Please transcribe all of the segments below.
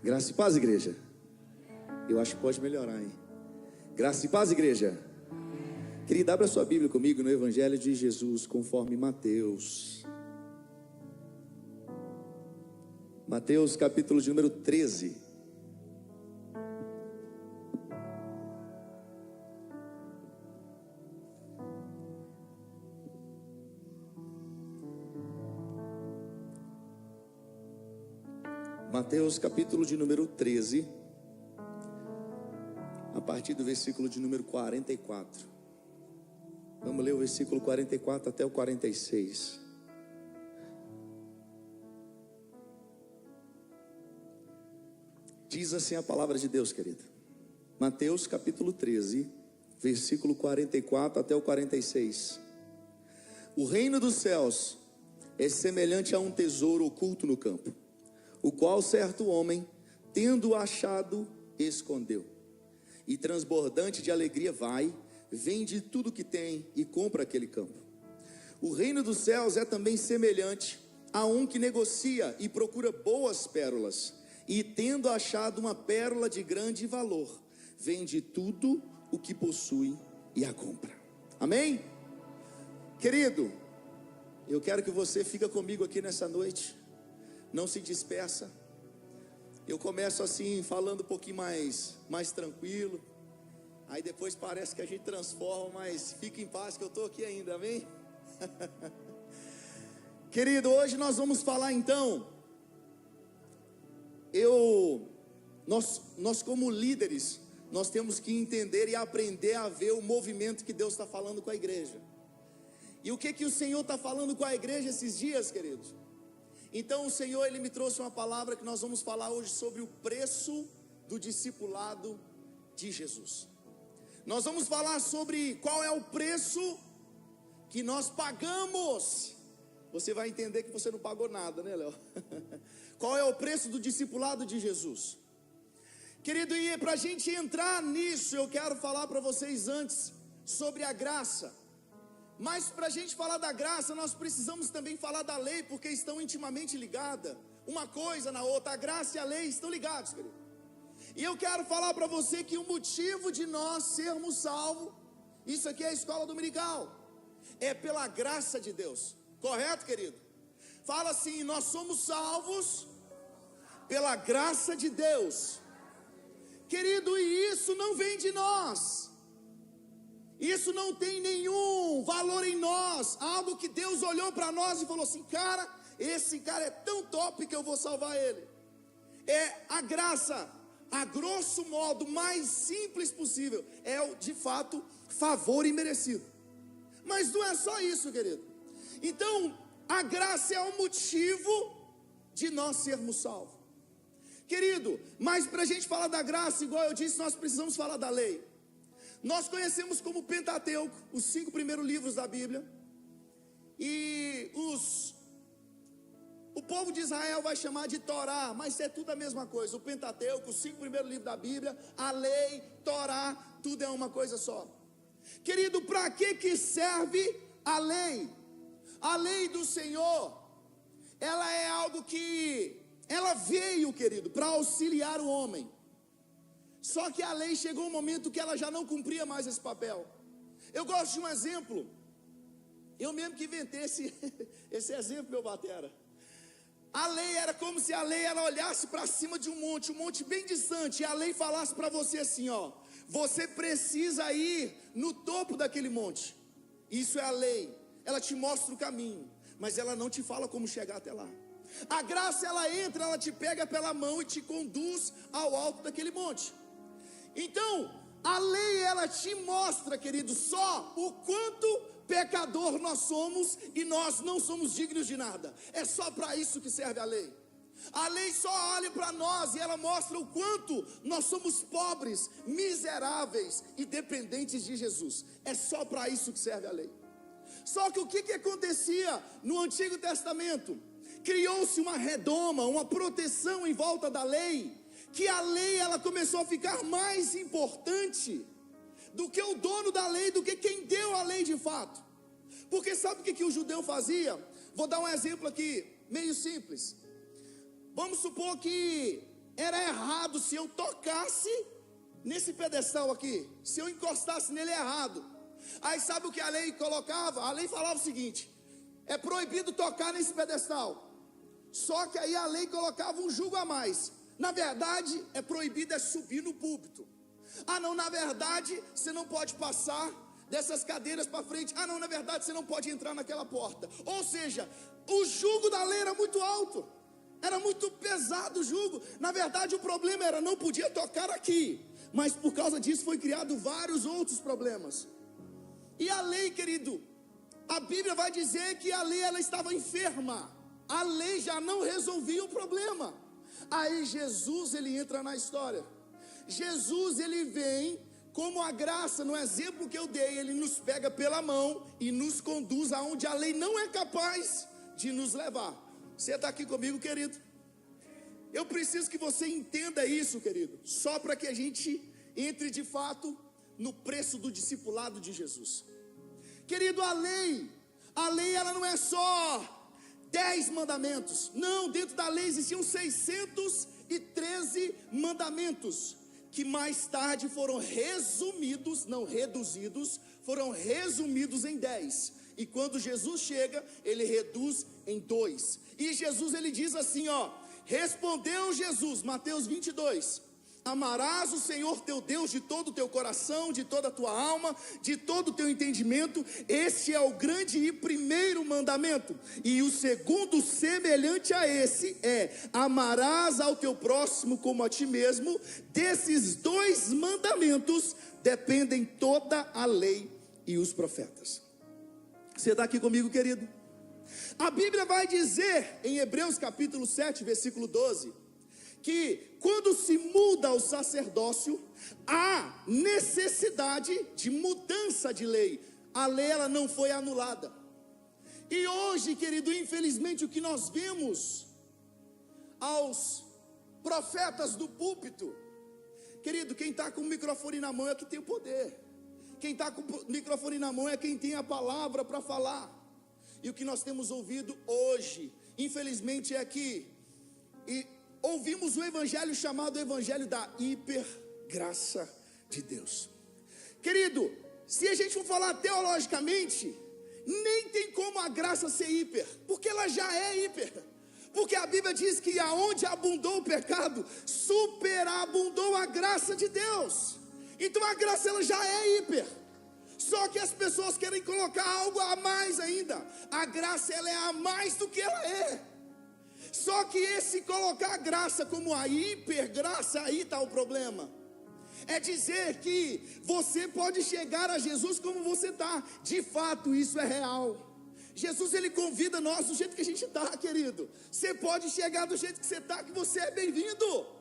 Graça e paz, igreja. Eu acho que pode melhorar, hein? Graça e paz, igreja. Querida, abra sua Bíblia comigo no Evangelho de Jesus, conforme Mateus. Mateus, capítulo de número 13. Mateus, capítulo de número 13, a partir do versículo de número 44. Vamos ler o versículo 44 até o 46. Diz assim a palavra de Deus, querida. Mateus, capítulo 13, versículo 44 até o 46. O reino dos céus é semelhante a um tesouro oculto no campo, o qual certo homem, tendo achado, escondeu. E transbordante de alegria vai, vende tudo que tem e compra aquele campo. O reino dos céus é também semelhante a um que negocia e procura boas pérolas. E tendo achado uma pérola de grande valor, vende tudo o que possui e a compra. Amém? Querido, eu quero que você fique comigo aqui nessa noite. Não se dispersa. Eu começo assim, falando um pouquinho mais tranquilo. Aí depois parece que a gente transforma, mas fique em paz que eu estou aqui ainda, amém? Querido, hoje nós vamos falar então. Nós como líderes, nós temos que entender e aprender a ver o movimento que Deus está falando com a igreja. E o que o Senhor está falando com a igreja esses dias, queridos? Então o Senhor, Ele me trouxe uma palavra que nós vamos falar hoje sobre o preço do discipulado de Jesus. Nós vamos falar sobre qual é o preço que nós pagamos. Você vai entender que você não pagou nada, né, Léo? Qual é o preço do discipulado de Jesus? Querido, e para a gente entrar nisso, eu quero falar para vocês antes sobre a graça. Mas para a gente falar da graça, nós precisamos também falar da lei, porque estão intimamente ligadas, uma coisa na outra. A graça e a lei estão ligados, querido. E eu quero falar para você que o motivo de nós sermos salvos, isso aqui é a escola dominical, é pela graça de Deus. Correto, querido? Fala assim: nós somos salvos pela graça de Deus. Querido, e isso não vem de nós. Isso não tem nenhum valor em nós. Algo que Deus olhou para nós e falou assim: cara, esse cara é tão top que eu vou salvar ele. É a graça, a grosso modo, mais simples possível. É de fato favor imerecido. Mas não é só isso, querido. Então a graça é o motivo de nós sermos salvos, querido. Mas para a gente falar da graça, igual eu disse, nós precisamos falar da lei. Nós conhecemos como Pentateuco, os 5 primeiros livros da Bíblia. E o povo de Israel vai chamar de Torá, mas é tudo a mesma coisa. O Pentateuco, os 5 primeiros livros da Bíblia, a lei, Torá, tudo é uma coisa só. Querido, para que serve a lei? A lei do Senhor, ela é algo que, ela veio, querido, para auxiliar o homem. Só que a lei chegou um momento que ela já não cumpria mais esse papel. Eu gosto de um exemplo. Eu mesmo que inventei esse exemplo, meu batera. A lei era como se a lei ela olhasse para cima de um monte bem distante, e a lei falasse para você assim, ó: você precisa ir no topo daquele monte. Isso é a lei. Ela te mostra o caminho, mas ela não te fala como chegar até lá. A graça, ela entra, ela te pega pela mão e te conduz ao alto daquele monte. Então, a lei, ela te mostra, querido, só o quanto pecador nós somos, e nós não somos dignos de nada. É só para isso que serve a lei. A lei só olha para nós e ela mostra o quanto nós somos pobres, miseráveis e dependentes de Jesus. É só para isso que serve a lei. Só que o que acontecia no Antigo Testamento? Criou-se uma redoma, uma proteção em volta da lei, que a lei ela começou a ficar mais importante do que o dono da lei, do que quem deu a lei de fato. Porque sabe o que o judeu fazia? Vou dar um exemplo aqui, meio simples. Vamos supor que era errado se eu tocasse nesse pedestal aqui, se eu encostasse nele é errado. Aí sabe o que a lei colocava? A lei falava o seguinte: é proibido tocar nesse pedestal. Só que aí a lei colocava um jugo a mais. Na verdade, é proibido subir no púlpito. Ah não, na verdade, você não pode passar dessas cadeiras para frente. Ah não, na verdade, você não pode entrar naquela porta. Ou seja, o jugo da lei era muito alto. Era muito pesado o jugo. Na verdade, o problema era, não podia tocar aqui. Mas por causa disso foi criado vários outros problemas. E a lei, querido, a Bíblia vai dizer que a lei ela estava enferma. A lei já não resolvia o problema. Aí Jesus ele entra na história. Jesus ele vem como a graça, no exemplo que eu dei, ele nos pega pela mão e nos conduz aonde a lei não é capaz de nos levar. Você está aqui comigo, querido? Eu preciso que você entenda isso, querido, só para que a gente entre de fato no preço do discipulado de Jesus. Querido, a lei ela não é só 10 mandamentos. Não, dentro da lei existiam 613 mandamentos, que mais tarde foram resumidos, não reduzidos, foram resumidos em 10. E quando Jesus chega, ele reduz em 2. E Jesus ele diz assim, respondeu Jesus, Mateus 22: amarás o Senhor teu Deus de todo o teu coração, de toda a tua alma, de todo o teu entendimento. Este é o grande e primeiro mandamento. E o segundo, semelhante a esse, é: amarás ao teu próximo como a ti mesmo. Desses 2 mandamentos dependem toda a lei e os profetas. Você está aqui comigo, querido? A Bíblia vai dizer em Hebreus capítulo 7, versículo 12, que quando se muda o sacerdócio, há necessidade de mudança de lei. A lei ela não foi anulada. E hoje, querido, infelizmente o que nós vemos aos profetas do púlpito, querido, quem está com o microfone na mão é que tem o poder. Quem está com o microfone na mão é quem tem a palavra para falar. E o que nós temos ouvido hoje, infelizmente, é que ouvimos o evangelho chamado evangelho da hipergraça de Deus. Querido, se a gente for falar teologicamente, nem tem como a graça ser hiper, porque ela já é hiper. Porque a Bíblia diz que aonde abundou o pecado, superabundou a graça de Deus. Então a graça ela já é hiper. Só que as pessoas querem colocar algo a mais ainda. A graça ela é a mais do que ela é. Só que esse colocar a graça como a hipergraça, aí está o problema. É dizer que você pode chegar a Jesus como você está. De fato, isso é real. Jesus ele convida nós do jeito que a gente está, querido. Você pode chegar do jeito que você está, que você é bem-vindo.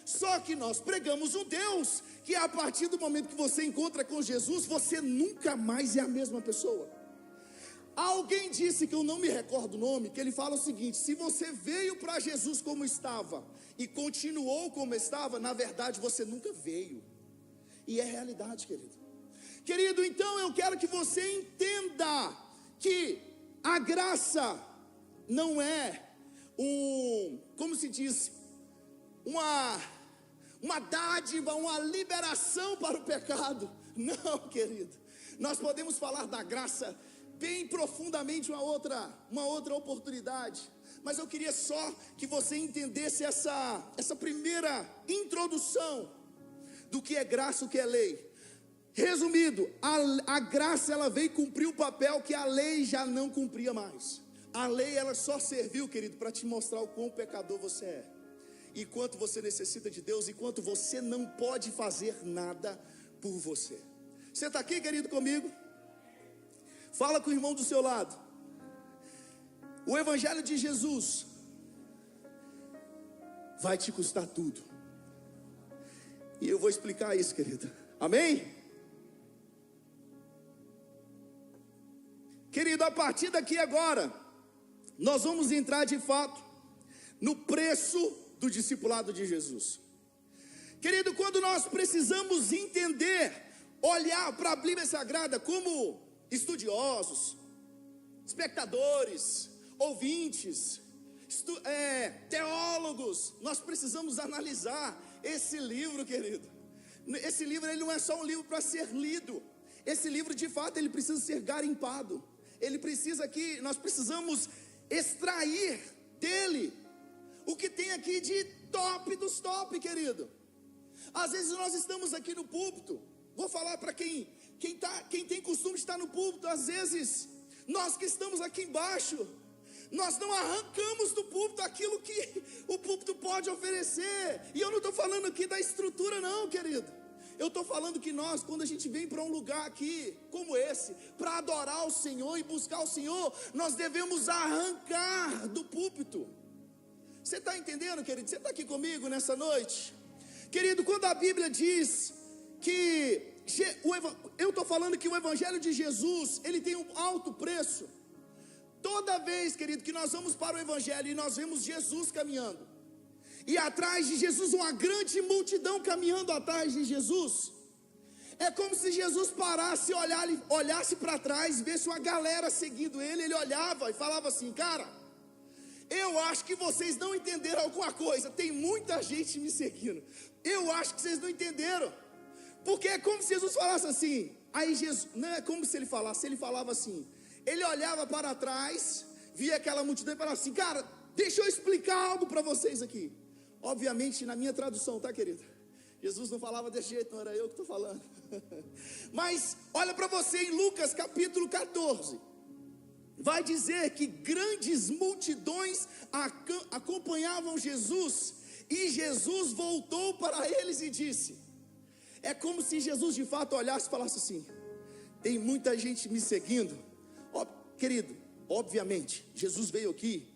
Só que nós pregamos um Deus que a partir do momento que você encontra com Jesus, você nunca mais é a mesma pessoa. Alguém disse, que eu não me recordo o nome, que ele fala o seguinte: se você veio para Jesus como estava e continuou como estava, na verdade você nunca veio. E é realidade, querido. Querido, então eu quero que você entenda que a graça não é como se diz, uma dádiva, uma liberação para o pecado. Não, querido. Nós podemos falar da graça bem profundamente uma outra oportunidade. Mas eu queria só que você entendesse essa primeira introdução do que é graça, o que é lei. Resumido, a graça ela veio cumprir o papel que a lei já não cumpria mais. A lei ela só serviu, querido, para te mostrar o quão pecador você é, e quanto você necessita de Deus, e quanto você não pode fazer nada por você. Você está aqui, querido, comigo? Fala com o irmão do seu lado. O evangelho de Jesus vai te custar tudo. E eu vou explicar isso, querido. Amém? Querido, a partir daqui agora, nós vamos entrar de fato no preço do discipulado de Jesus. Querido, quando nós precisamos entender, olhar para a Bíblia Sagrada como estudiosos, espectadores, ouvintes, teólogos, nós precisamos analisar esse livro, querido. Esse livro, ele não é só um livro para ser lido. Esse livro, de fato, ele precisa ser garimpado. Nós precisamos extrair dele o que tem aqui de top dos top, querido. Às vezes nós estamos aqui no púlpito, vou falar para quem tem costume de estar no púlpito, às vezes, nós que estamos aqui embaixo, nós não arrancamos do púlpito aquilo que o púlpito pode oferecer. E eu não estou falando aqui da estrutura não, querido. Eu estou falando que nós, quando a gente vem para um lugar aqui, como esse, para adorar o Senhor e buscar o Senhor, nós devemos arrancar do púlpito. Você está entendendo, querido? Você está aqui comigo nessa noite? Querido, quando a Bíblia diz que, eu estou falando que o Evangelho de Jesus, ele tem um alto preço. Toda vez, querido, que nós vamos para o Evangelho e nós vemos Jesus caminhando, e atrás de Jesus uma grande multidão caminhando atrás de Jesus, é como se Jesus parasse, olhasse para trás, visse uma galera seguindo ele. Ele olhava e falava assim: cara, eu acho que vocês não entenderam alguma coisa, tem muita gente me seguindo, eu acho que vocês não entenderam. Porque é como se Jesus falasse assim, aí Jesus, não é como se ele falava assim, ele olhava para trás, via aquela multidão e falava assim: cara, deixa eu explicar algo para vocês aqui. Obviamente na minha tradução, tá, querido? Jesus não falava desse jeito, não era eu que estou falando. Mas olha para você em Lucas capítulo 14, vai dizer que grandes multidões acompanhavam Jesus, e Jesus voltou para eles e disse, é como se Jesus de fato olhasse e falasse assim: tem muita gente me seguindo. Querido, obviamente Jesus veio aqui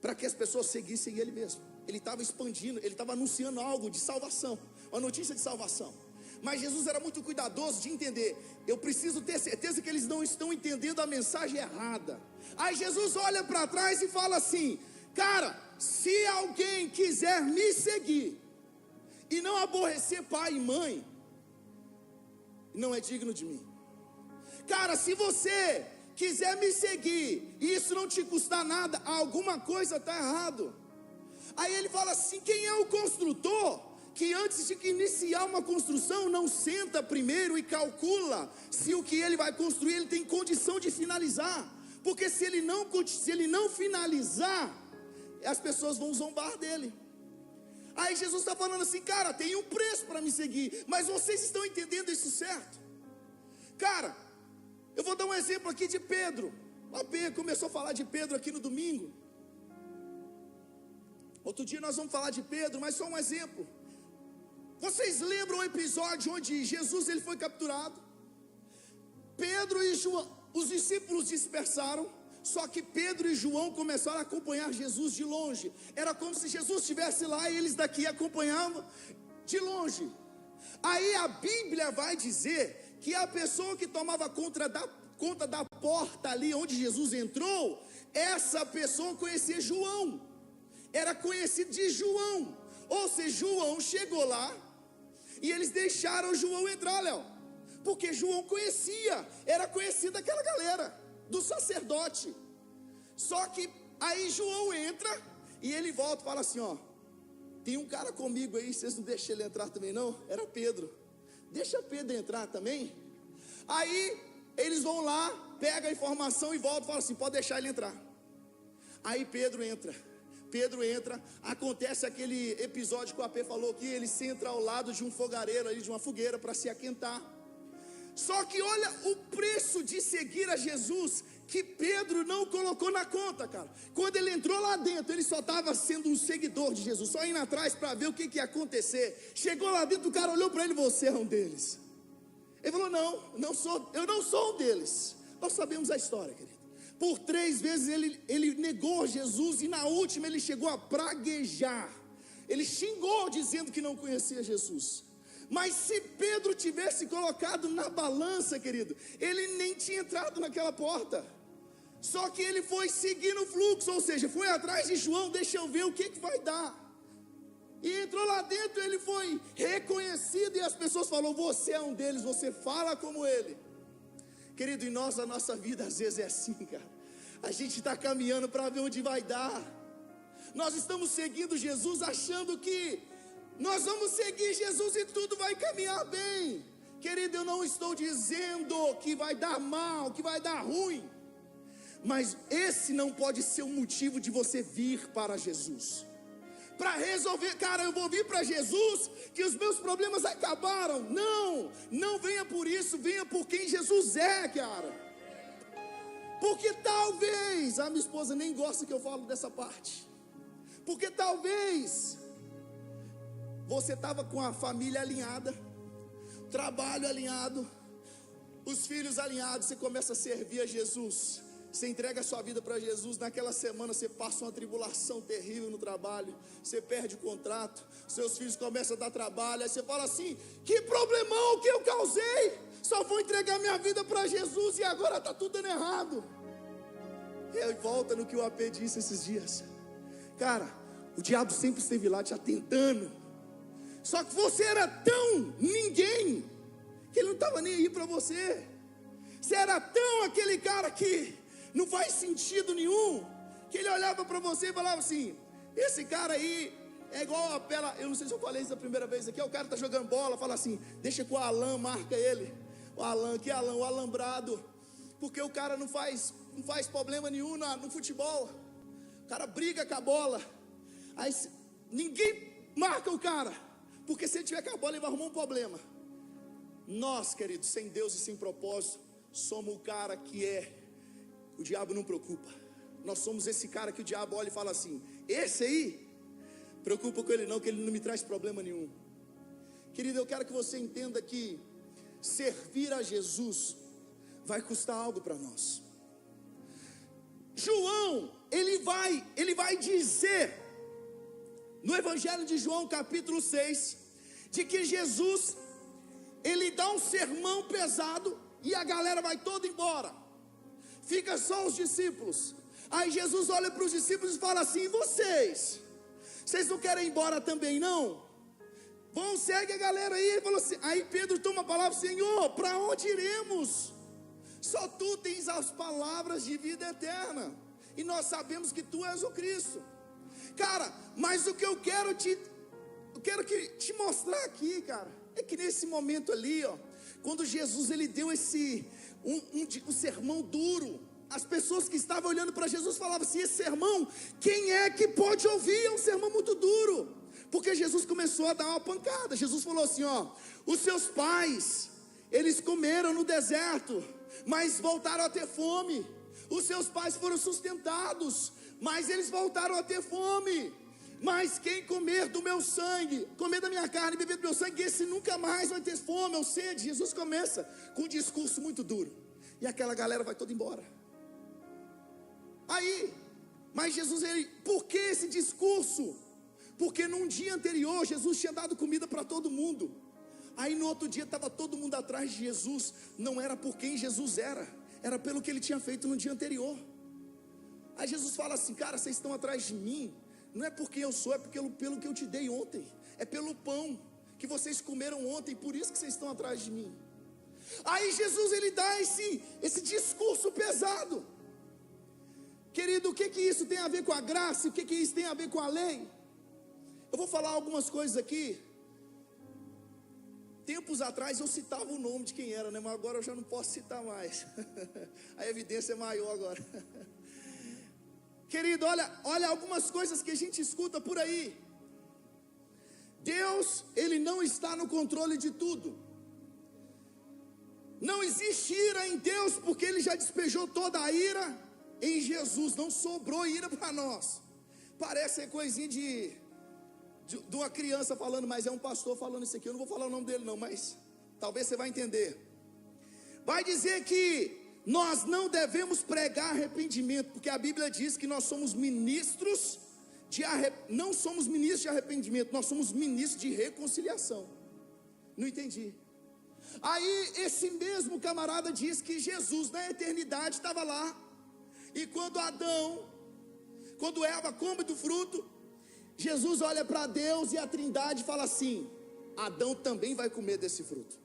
para que as pessoas seguissem ele mesmo. Ele estava expandindo, ele estava anunciando algo de salvação, uma notícia de salvação. Mas Jesus era muito cuidadoso de entender, eu preciso ter certeza que eles não estão entendendo a mensagem errada. Aí Jesus olha para trás e fala assim: cara, se alguém quiser me seguir e não aborrecer pai e mãe, não é digno de mim. Cara, se você quiser me seguir e isso não te custar nada, alguma coisa está errado. Aí ele fala assim: quem é o construtor que antes de iniciar uma construção não senta primeiro e calcula se o que ele vai construir ele tem condição de finalizar? Porque se ele não finalizar, as pessoas vão zombar dele. Aí Jesus está falando assim: cara, tem um preço para me seguir, mas vocês estão entendendo isso certo? Cara, eu vou dar um exemplo aqui de Pedro. A Pedro começou a falar de Pedro aqui no domingo. Outro dia nós vamos falar de Pedro, mas só um exemplo. Vocês lembram o episódio onde Jesus ele foi capturado? Pedro e João, os discípulos dispersaram, só que Pedro e João começaram a acompanhar Jesus de longe. Era como se Jesus estivesse lá e eles daqui acompanhavam de longe. Aí a Bíblia vai dizer que a pessoa que tomava conta da porta ali onde Jesus entrou, essa pessoa conhecia João. Era conhecido de João. Ou seja, João chegou lá e eles deixaram João entrar, Léo, porque João era conhecido daquela galera, do sacerdote. Só que aí João entra e ele volta e fala assim: ó, tem um cara comigo aí, vocês não deixam ele entrar também não? Era Pedro. Deixa Pedro entrar também. Aí eles vão lá, pegam a informação e voltam e falam assim: pode deixar ele entrar. Aí Pedro entra, acontece aquele episódio que o AP falou, que ele se entra ao lado de um fogareiro ali, de uma fogueira, para se aquentar. Só que olha o preço de seguir a Jesus, que Pedro não colocou na conta, cara. Quando ele entrou lá dentro, ele só estava sendo um seguidor de Jesus, só indo atrás para ver o que ia acontecer. Chegou lá dentro, o cara olhou para ele: você é um deles? Ele falou: eu não sou um deles. Nós sabemos a história, querido. Por 3 vezes ele negou Jesus, e na última ele chegou a praguejar. Ele xingou dizendo que não conhecia Jesus. Mas se Pedro tivesse colocado na balança, querido, ele nem tinha entrado naquela porta. Só que ele foi seguindo o fluxo, ou seja, foi atrás de João: deixa eu ver o que vai dar. E entrou lá dentro, ele foi reconhecido, e as pessoas falaram: você é um deles, você fala como ele. Querido, e a nossa vida às vezes é assim, cara. A gente está caminhando para ver onde vai dar. Nós estamos seguindo Jesus achando que nós vamos seguir Jesus e tudo vai caminhar bem. Querido, eu não estou dizendo que vai dar mal, que vai dar ruim, mas esse não pode ser o motivo de você vir para Jesus. Para resolver, cara, eu vou vir para Jesus, que os meus problemas acabaram. Não, não venha por isso, venha por quem Jesus é, cara. Porque talvez, a minha esposa nem gosta que eu falo dessa parte. Porque talvez você estava com a família alinhada, trabalho alinhado, os filhos alinhados, você começa a servir a Jesus. Você entrega a sua vida para Jesus, naquela semana você passa uma tribulação terrível no trabalho, você perde o contrato, seus filhos começam a dar trabalho, aí você fala assim: que problemão que eu causei, só vou entregar minha vida para Jesus e agora está tudo dando errado. E aí volta no que o AP disse esses dias, cara, o diabo sempre esteve lá te tentando, só que você era tão ninguém, que ele não estava nem aí para você. Você era tão aquele cara que não faz sentido nenhum, que ele olhava para você e falava assim: esse cara aí é igual a pela. Eu não sei se eu falei isso a primeira vez aqui. O cara tá jogando bola, fala assim: deixa que o Alan marca ele. O Alan, que Alan? O alambrado. Porque o cara não faz problema nenhum no futebol. O cara briga com a bola. Aí ninguém marca o cara, porque se ele tiver com a bola ele vai arrumar um problema. Nós, queridos, sem Deus e sem propósito, somos o cara que o diabo não preocupa. Nós somos esse cara que o diabo olha e fala assim: esse aí, preocupa com ele não, que ele não me traz problema nenhum. Querido, eu quero que você entenda que servir a Jesus vai custar algo para nós. João, ele vai dizer no Evangelho de João, capítulo 6, de que Jesus, ele dá um sermão pesado e a galera vai toda embora. Fica só os discípulos. Aí Jesus olha para os discípulos e fala assim: vocês não querem ir embora também não? Vão, segue a galera aí. Ele falou assim, aí Pedro toma a palavra: Senhor, para onde iremos? Só tu tens as palavras de vida eterna, e nós sabemos que tu és o Cristo. Cara, mas o que eu quero te mostrar aqui, cara, é que nesse momento ali, ó, quando Jesus ele deu um sermão duro, as pessoas que estavam olhando para Jesus falavam assim: esse sermão, quem é que pode ouvir? É um sermão muito duro. Porque Jesus começou a dar uma pancada. Jesus falou assim: ó, os seus pais, eles comeram no deserto, mas voltaram a ter fome. Os seus pais foram sustentados, mas eles voltaram a ter fome. Mas quem comer do meu sangue, comer da minha carne, beber do meu sangue, esse nunca mais vai ter fome ou sede. Jesus começa com um discurso muito duro, e aquela galera vai toda embora. Aí, mas Jesus, por que esse discurso? Porque num dia anterior, Jesus tinha dado comida para todo mundo. Aí no outro dia estava todo mundo atrás de Jesus. Não era por quem Jesus era pelo que ele tinha feito no dia anterior. Aí Jesus fala assim: cara, vocês estão atrás de mim, não é porque eu sou, é pelo que eu te dei ontem. É pelo pão que vocês comeram ontem, por isso que vocês estão atrás de mim. Aí Jesus ele dá esse discurso pesado. Querido, o que isso tem a ver com a graça? O que isso tem a ver com a lei? Eu vou falar algumas coisas aqui. Tempos atrás eu citava o nome de quem era, né? Mas agora eu já não posso citar mais. A evidência é maior agora. Querido, olha algumas coisas que a gente escuta por aí. Deus, ele não está no controle de tudo. Não existe ira em Deus, porque ele já despejou toda a ira em Jesus. Não sobrou ira para nós. Parece coisinha de uma criança falando, mas é um pastor falando isso aqui. Eu não vou falar o nome dele não, mas talvez você vai entender. Vai dizer que nós não devemos pregar arrependimento, porque a Bíblia diz que nós somos ministros não somos ministros de arrependimento, nós somos ministros de reconciliação. Não entendi. Aí esse mesmo camarada diz que Jesus na eternidade estava lá, e quando Eva come do fruto, Jesus olha para Deus e a Trindade fala assim: Adão também vai comer desse fruto.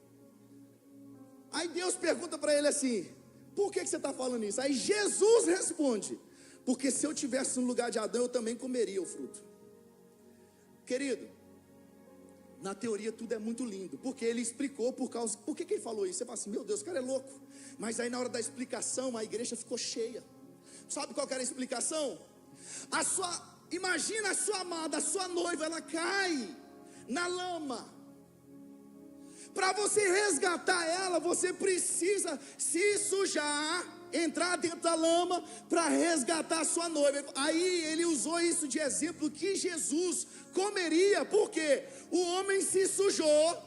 Aí Deus pergunta para ele assim: por que você está falando isso? Aí Jesus responde: porque se eu tivesse no lugar de Adão, eu também comeria o fruto. Querido, na teoria tudo é muito lindo, porque ele explicou por que ele falou isso. Você fala assim, meu Deus, o cara é louco. Mas aí na hora da explicação, a igreja ficou cheia. Sabe qual que era a explicação? Imagina a sua amada, a sua noiva, ela cai na lama. Para você resgatar ela, você precisa se sujar, entrar dentro da lama para resgatar a sua noiva. Aí ele usou isso de exemplo que Jesus comeria, porque o homem se sujou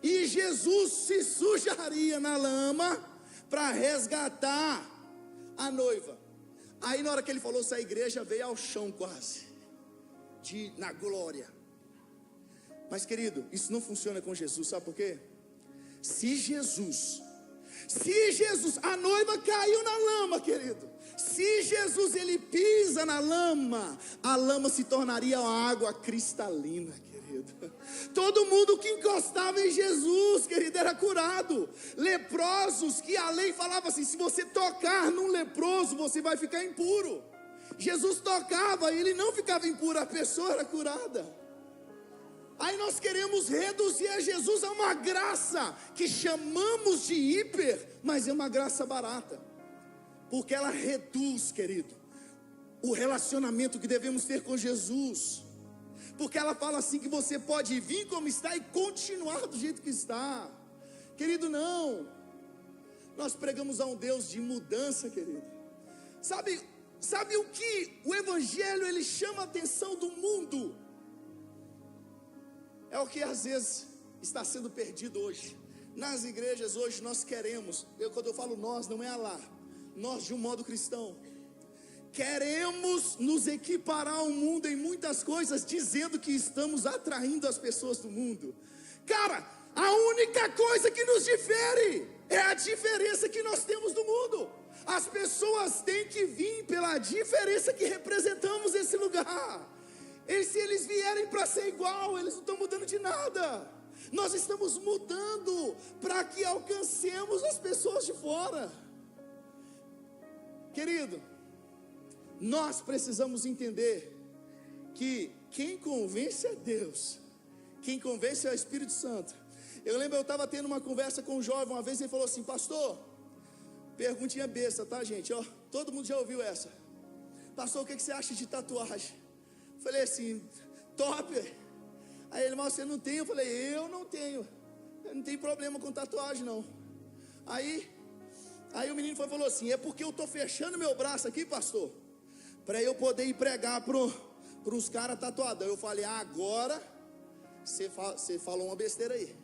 e Jesus se sujaria na lama para resgatar a noiva. Aí na hora que ele falou isso, a igreja veio ao chão quase, na glória. Mas querido, isso não funciona com Jesus, sabe por quê? Se Jesus, a noiva caiu na lama, querido. Se Jesus ele pisa na lama, a lama se tornaria uma água cristalina, querido. Todo mundo que encostava em Jesus, querido, era curado. Leprosos, que a lei falava assim, se você tocar num leproso, você vai ficar impuro. Jesus tocava e ele não ficava impuro, a pessoa era curada. Aí nós queremos reduzir a Jesus a uma graça que chamamos de hiper, mas é uma graça barata, porque ela reduz, querido, o relacionamento que devemos ter com Jesus. Porque ela fala assim que você pode vir como está e continuar do jeito que está. Querido, não. Nós pregamos a um Deus de mudança, querido. Sabe o que o evangelho ele chama a atenção do mundo? É o que às vezes está sendo perdido hoje. Nas igrejas hoje nós queremos, quando eu falo nós, não é Alá, nós de um modo cristão, queremos nos equiparar ao mundo em muitas coisas, dizendo que estamos atraindo as pessoas do mundo. Cara, a única coisa que nos difere é a diferença que nós temos do mundo. As pessoas têm que vir pela diferença que representamos nesse lugar. E se eles vierem para ser igual, eles não estão mudando de nada. Nós estamos mudando para que alcancemos as pessoas de fora. Querido, nós precisamos entender que quem convence é Deus, quem convence é o Espírito Santo. Eu lembro, eu estava tendo uma conversa com um jovem uma vez, ele falou assim, pastor, perguntinha besta, tá gente? Ó, todo mundo já ouviu essa. Pastor, o que você acha de tatuagem? Falei assim, top. Aí ele, mas você não tem? Eu falei, eu não tenho problema com tatuagem não. Aí o menino falou assim, é porque eu estou fechando meu braço aqui, pastor, para eu poder ir pregar para os caras tatuados. Eu falei, agora você falou uma besteira aí.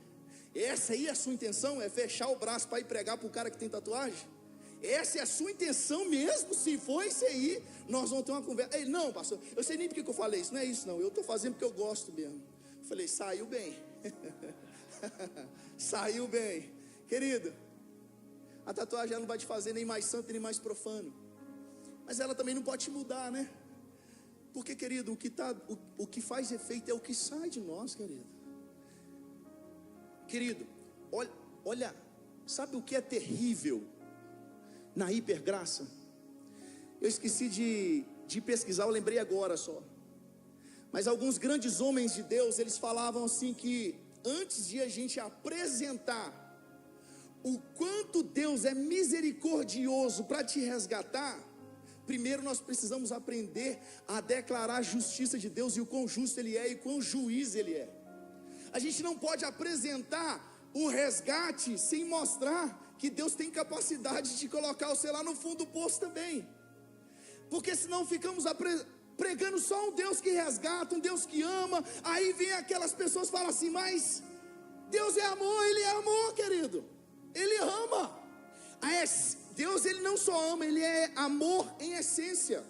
Essa aí é a sua intenção? É fechar o braço para ir pregar para o cara que tem tatuagem? Essa é a sua intenção mesmo? Se for isso aí, nós vamos ter uma conversa. Ele, não, pastor, eu sei nem porque que eu falei isso. Não é isso não, eu estou fazendo porque eu gosto mesmo. Eu falei, saiu bem. Saiu bem. Querido, a tatuagem ela não vai te fazer nem mais santo nem mais profano, mas ela também não pode te mudar, né? Porque, querido, o que faz efeito é o que sai de nós, querido. Querido, olha, sabe o que é terrível na hipergraça? Eu esqueci de pesquisar, eu lembrei agora só. Mas alguns grandes homens de Deus, eles falavam assim que antes de a gente apresentar o quanto Deus é misericordioso para te resgatar, primeiro nós precisamos aprender a declarar a justiça de Deus e o quão justo Ele é e quão juiz Ele é. A gente não pode apresentar o resgate sem mostrar que Deus tem capacidade de colocar você lá no fundo do poço também. Porque senão ficamos pregando só um Deus que resgata, um Deus que ama. Aí vem aquelas pessoas que falam assim, mas Deus é amor, Ele é amor, querido. Ele ama. Deus ele não só ama, Ele é amor em essência.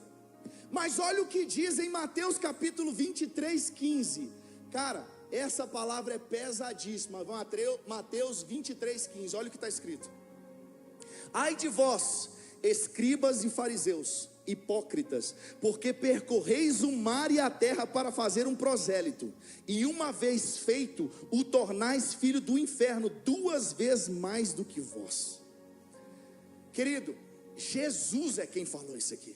Mas olha o que diz em Mateus capítulo 23, 15. Cara, essa palavra é pesadíssima. Mateus 23, 15, olha o que está escrito. Ai de vós, escribas e fariseus, hipócritas, porque percorreis o mar e a terra para fazer um prosélito, e uma vez feito, o tornais filho do inferno 2 vezes mais do que vós. Querido, Jesus é quem falou isso aqui.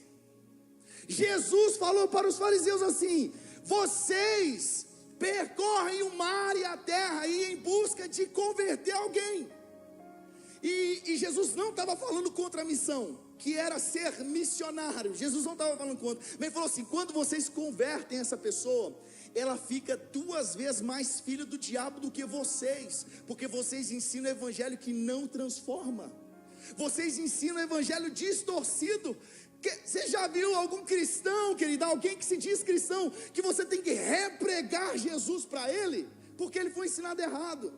Jesus falou para os fariseus assim: vocês percorrem o mar e a terra aí em busca de converter alguém. E Jesus não estava falando contra a missão, que era ser missionário. Jesus não estava falando contra, mas ele falou assim: quando vocês convertem essa pessoa, ela fica 2 vezes mais filha do diabo do que vocês, porque vocês ensinam o evangelho que não transforma, vocês ensinam o evangelho distorcido. Você já viu algum cristão, querido, alguém que se diz cristão, que você tem que repregar Jesus para ele, porque ele foi ensinado errado?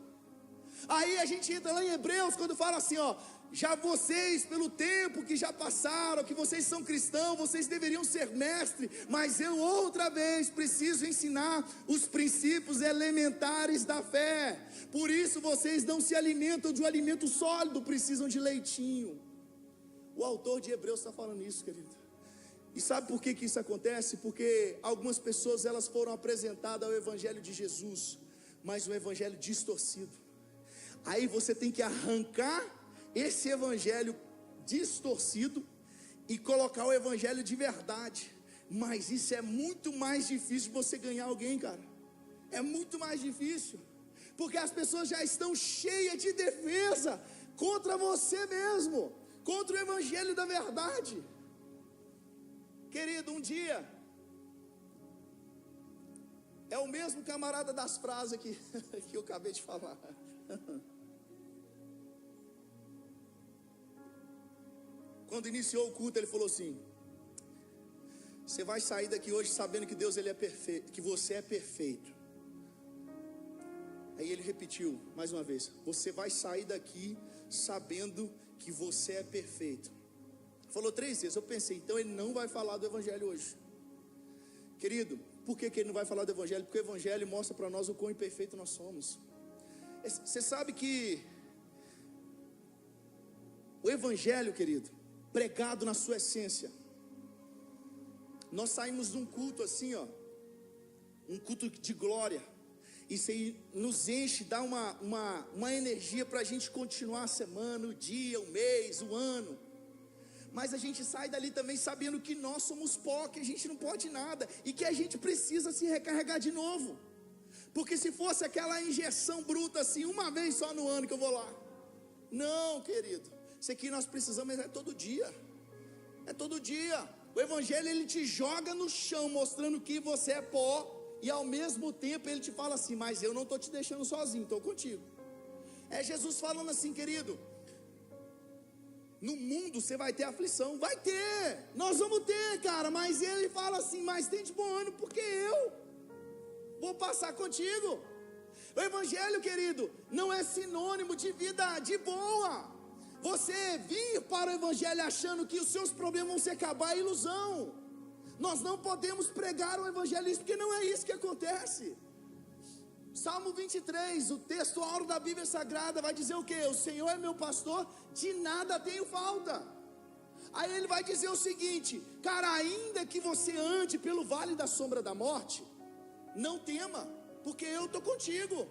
Aí a gente entra lá em Hebreus, quando fala assim, ó: já vocês, pelo tempo que já passaram, que vocês são cristãos, vocês deveriam ser mestre, mas eu outra vez preciso ensinar os princípios elementares da fé. Por isso vocês não se alimentam de um alimento sólido, precisam de leitinho. O autor de Hebreus está falando isso, querido. E sabe por que isso acontece? Porque algumas pessoas, elas foram apresentadas ao evangelho de Jesus, mas um evangelho distorcido. Aí você tem que arrancar esse evangelho distorcido e colocar o evangelho de verdade. Mas isso é muito mais difícil de você ganhar alguém, cara. É muito mais difícil, porque as pessoas já estão cheias de defesa contra você mesmo, contra o evangelho da verdade. Querido, um dia, é o mesmo camarada das frases que eu acabei de falar. Quando iniciou o culto, ele falou assim: você vai sair daqui hoje sabendo que Deus, ele é perfeito, que você é perfeito. Aí ele repetiu mais uma vez: você vai sair daqui sabendo que você é perfeito. Falou 3 vezes. Eu pensei, então ele não vai falar do evangelho hoje. Querido, por que ele não vai falar do evangelho? Porque o evangelho mostra para nós o quão imperfeito nós somos. Você sabe que o evangelho, querido, pregado na sua essência, nós saímos de um culto assim, ó, um culto de glória, isso aí nos enche, dá uma energia para a gente continuar a semana, o dia, o mês, o ano. Mas a gente sai dali também sabendo que nós somos pó, que a gente não pode nada, e que a gente precisa se recarregar de novo. Porque se fosse aquela injeção bruta assim, uma vez só no ano que eu vou lá, não, querido, isso aqui nós precisamos, é todo dia. É todo dia. O evangelho, ele te joga no chão, mostrando que você é pó, e ao mesmo tempo ele te fala assim: mas eu não estou te deixando sozinho, estou contigo. É Jesus falando assim, querido: no mundo você vai ter aflição. Vai ter, nós vamos ter, cara. Mas ele fala assim: mas tem de bom ânimo, porque eu vou passar contigo. O evangelho, querido, não é sinônimo de vida de boa. Você vir para o evangelho achando que os seus problemas vão se acabar é ilusão. Nós não podemos pregar o evangelho, porque não é isso que acontece. Salmo 23, o texto áureo da Bíblia Sagrada, vai dizer o quê? O Senhor é meu pastor, de nada tenho falta. Aí ele vai dizer o seguinte: cara, ainda que você ande pelo vale da sombra da morte, não tema, porque eu estou contigo.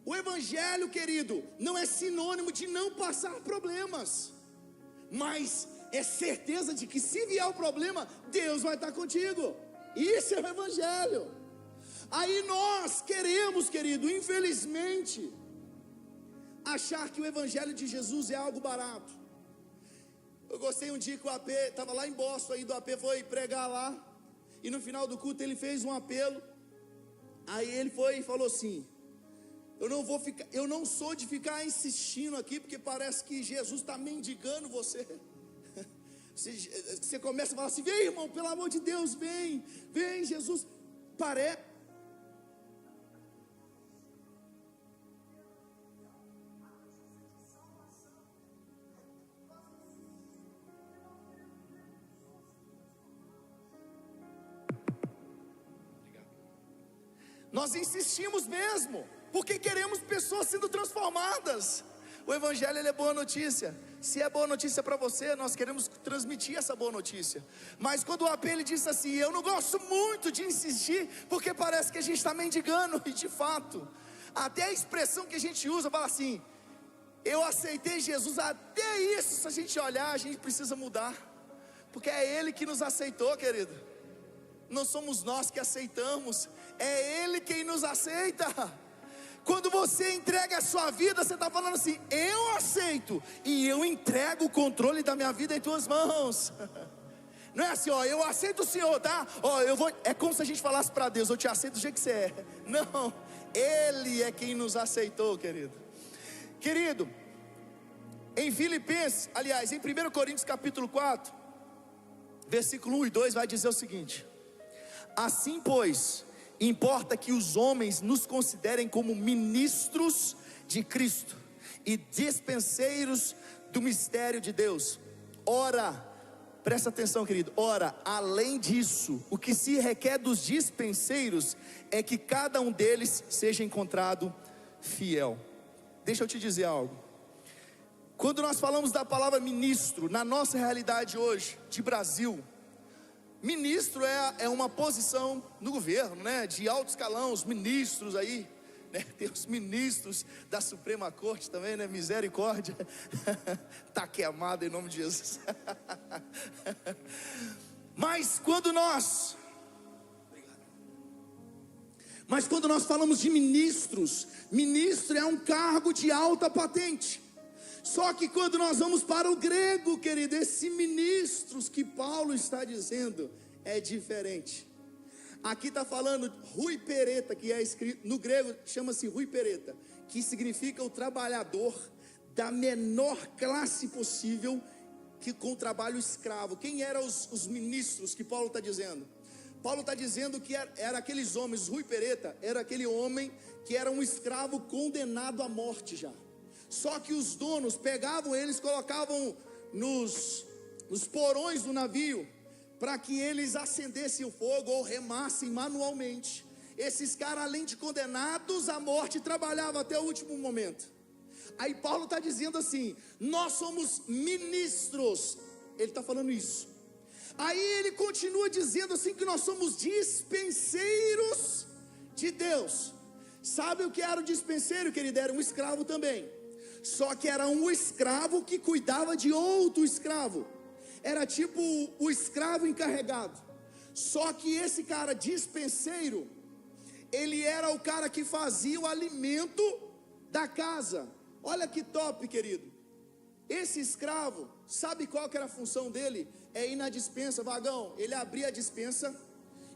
O evangelho, querido, não é sinônimo de não passar problemas, mas é certeza de que se vier o problema, Deus vai estar contigo. Isso é o evangelho. Aí nós queremos, querido, infelizmente, achar que o evangelho de Jesus é algo barato. Eu gostei um dia que o AP estava lá em Boston, aí do AP foi pregar lá, e no final do culto ele fez um apelo. Aí ele foi e falou assim: eu não sou de ficar insistindo aqui, porque parece que Jesus está mendigando você. Você começa a falar assim: vem, irmão, pelo amor de Deus, vem, Jesus. Parece. Nós insistimos mesmo, porque queremos pessoas sendo transformadas. O evangelho, ele é boa notícia. Se é boa notícia para você, nós queremos transmitir essa boa notícia. Mas quando o AP ele disse assim: eu não gosto muito de insistir, porque parece que a gente está mendigando. E de fato, até a expressão que a gente usa, fala assim: eu aceitei Jesus. Até isso, se a gente olhar, a gente precisa mudar. Porque é Ele que nos aceitou, querido. Não somos nós que aceitamos, é Ele quem nos aceita. Quando você entrega a sua vida, você está falando assim: eu aceito, e eu entrego o controle da minha vida em tuas mãos. Não é assim, ó, eu aceito o Senhor, tá? Ó, eu vou. É como se a gente falasse para Deus: eu te aceito do jeito que você é. Não, Ele é quem nos aceitou, querido. Querido, em Filipenses, aliás, em 1 Coríntios capítulo 4, versículo 1 e 2 vai dizer o seguinte: assim pois, importa que os homens nos considerem como ministros de Cristo e dispenseiros do mistério de Deus. Ora, presta atenção, querido, ora, além disso, o que se requer dos dispenseiros é que cada um deles seja encontrado fiel. Deixa eu te dizer algo. Quando nós falamos da palavra ministro, na nossa realidade hoje, de Brasil, ministro é uma posição no governo, né? De alto escalão, os ministros aí, né? Tem os ministros da Suprema Corte também, né? Misericórdia. Tá queimado em nome de Jesus. Mas quando nós falamos de ministros, ministro é um cargo de alta patente. Só que quando nós vamos para o grego, querido, esse ministros que Paulo está dizendo é diferente. Aqui está falando Rui Pereta, que é escrito no grego, chama-se Rui Pereta, que significa o trabalhador da menor classe possível, que com trabalho escravo. Quem eram os ministros que Paulo está dizendo? Paulo está dizendo que era aqueles homens. Rui Pereta era aquele homem que era um escravo condenado à morte já. Só que os donos pegavam eles, colocavam nos porões do navio, para que eles acendessem o fogo ou remassem manualmente. Esses caras, além de condenados à morte, trabalhavam até o último momento. Aí Paulo está dizendo assim: nós somos ministros. Ele está falando isso. Aí ele continua dizendo assim, que nós somos dispenseiros de Deus. Sabe o que era o dispenseiro, querido? Era um escravo também. Só que era um escravo que cuidava de outro escravo. Era tipo o escravo encarregado. Só que esse cara dispenseiro, ele era o cara que fazia o alimento da casa. Olha que top, querido. Esse escravo, sabe qual que era a função dele? É ir na despensa, vagão. Ele abria a despensa,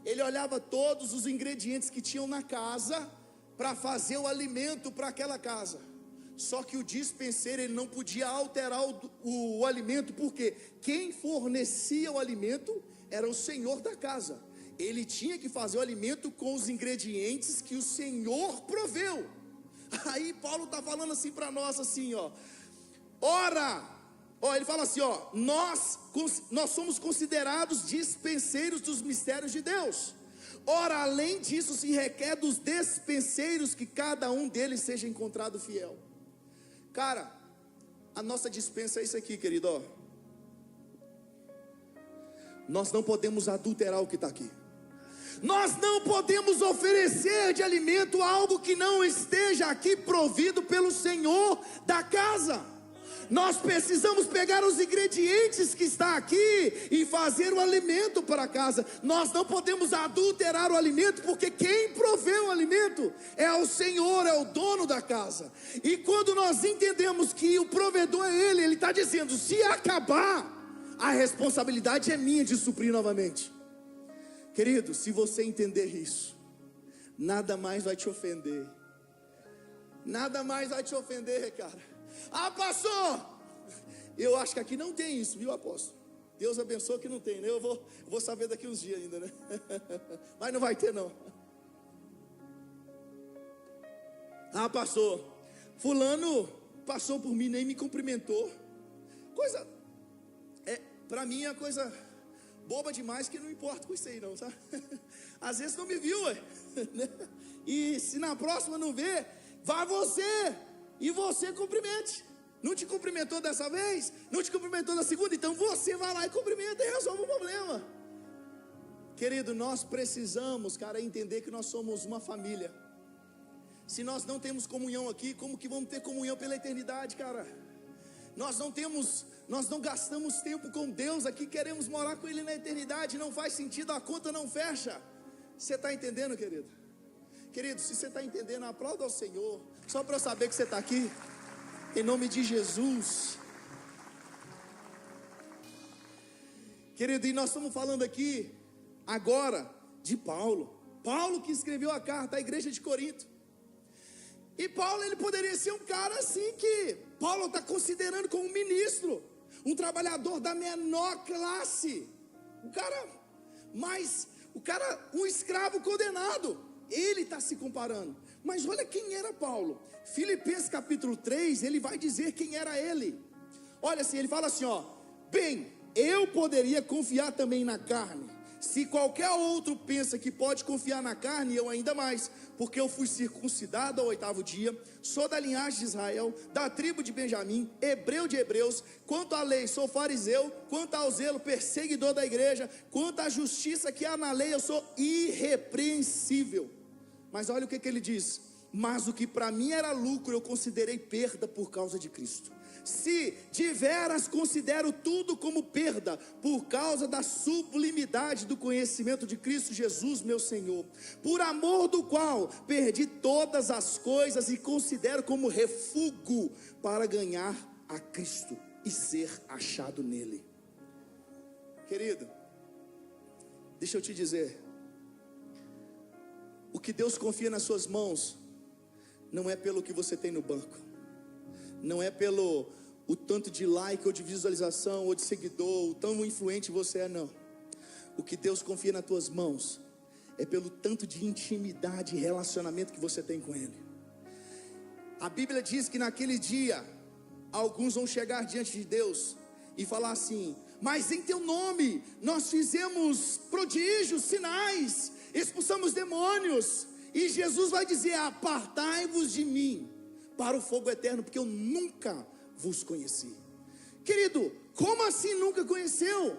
ele olhava todos os ingredientes que tinham na casa, para fazer o alimento para aquela casa. Só que o dispenseiro, ele não podia alterar o alimento, porque quem fornecia o alimento era o senhor da casa. Ele tinha que fazer o alimento com os ingredientes que o Senhor proveu. Aí Paulo está falando assim para nós, assim, ó. Ora, ele fala assim, ó, nós somos considerados dispenseiros dos mistérios de Deus. Ora, além disso, se requer dos dispenseiros que cada um deles seja encontrado fiel. Cara, a nossa dispensa é isso aqui, querido, ó. Nós não podemos adulterar o que está aqui. Nós não podemos oferecer de alimento algo que não esteja aqui provido pelo Senhor da casa. Nós precisamos pegar os ingredientes que está aqui e fazer o alimento para a casa. Nós não podemos adulterar o alimento, porque quem provê o alimento é o Senhor, é o dono da casa. E quando nós entendemos que o provedor é Ele está dizendo: se acabar, a responsabilidade é minha de suprir novamente. Querido, se você entender isso, nada mais vai te ofender. Nada mais vai te ofender, cara. Ah, pastor, eu acho que aqui não tem isso, viu, apóstolo? Deus abençoe que não tem, né? Eu vou saber daqui uns dias ainda, né? Mas não vai ter, não. Ah, pastor, fulano passou por mim, nem me cumprimentou. Coisa, pra mim é coisa boba demais, que não importa com isso aí não, sabe? Às vezes não me viu, ué. E se na próxima não vê, vá você e você cumprimente. Não te cumprimentou dessa vez, não te cumprimentou da segunda, então você vai lá e cumprimenta e resolve o problema. Querido, nós precisamos, cara, entender que nós somos uma família. Se nós não temos comunhão aqui, como que vamos ter comunhão pela eternidade, cara? Nós não temos nós não gastamos tempo com Deus aqui, queremos morar com Ele na eternidade, não faz sentido, a conta não fecha. Você está entendendo, querido? Querido, se você está entendendo, aplauda ao Senhor, só para eu saber que você está aqui, em nome de Jesus. Querido, e nós estamos falando aqui, agora, de Paulo que escreveu a carta à igreja de Corinto. E Paulo, ele poderia ser um cara assim que Paulo está considerando como um ministro, um trabalhador da menor classe, um escravo condenado. Ele está se comparando. Mas olha quem era Paulo. Filipenses capítulo 3, ele vai dizer quem era ele. Olha assim, ele fala assim, bem, eu poderia confiar também na carne. Se qualquer outro pensa que pode confiar na carne, eu ainda mais, porque eu fui circuncidado ao 8º dia, sou da linhagem de Israel, da tribo de Benjamim, hebreu de hebreus, quanto à lei sou fariseu, quanto ao zelo perseguidor da igreja, quanto à justiça que há na lei eu sou irrepreensível. Mas olha o que ele diz: mas o que para mim era lucro eu considerei perda por causa de Cristo. Se de veras considero tudo como perda por causa da sublimidade do conhecimento de Cristo Jesus meu Senhor, por amor do qual perdi todas as coisas e considero como refúgio para ganhar a Cristo e ser achado nele. Querido, deixa eu te dizer, o que Deus confia nas suas mãos não é pelo que você tem no banco, não é pelo o tanto de like ou de visualização ou de seguidor, o tão influente você é, não. O que Deus confia nas tuas mãos é pelo tanto de intimidade e relacionamento que você tem com Ele. A Bíblia diz que naquele dia alguns vão chegar diante de Deus e falar assim: mas em teu nome nós fizemos prodígios, sinais, expulsamos demônios. E Jesus vai dizer: apartai-vos de mim para o fogo eterno, porque eu nunca vos conheci. Querido, como assim nunca conheceu?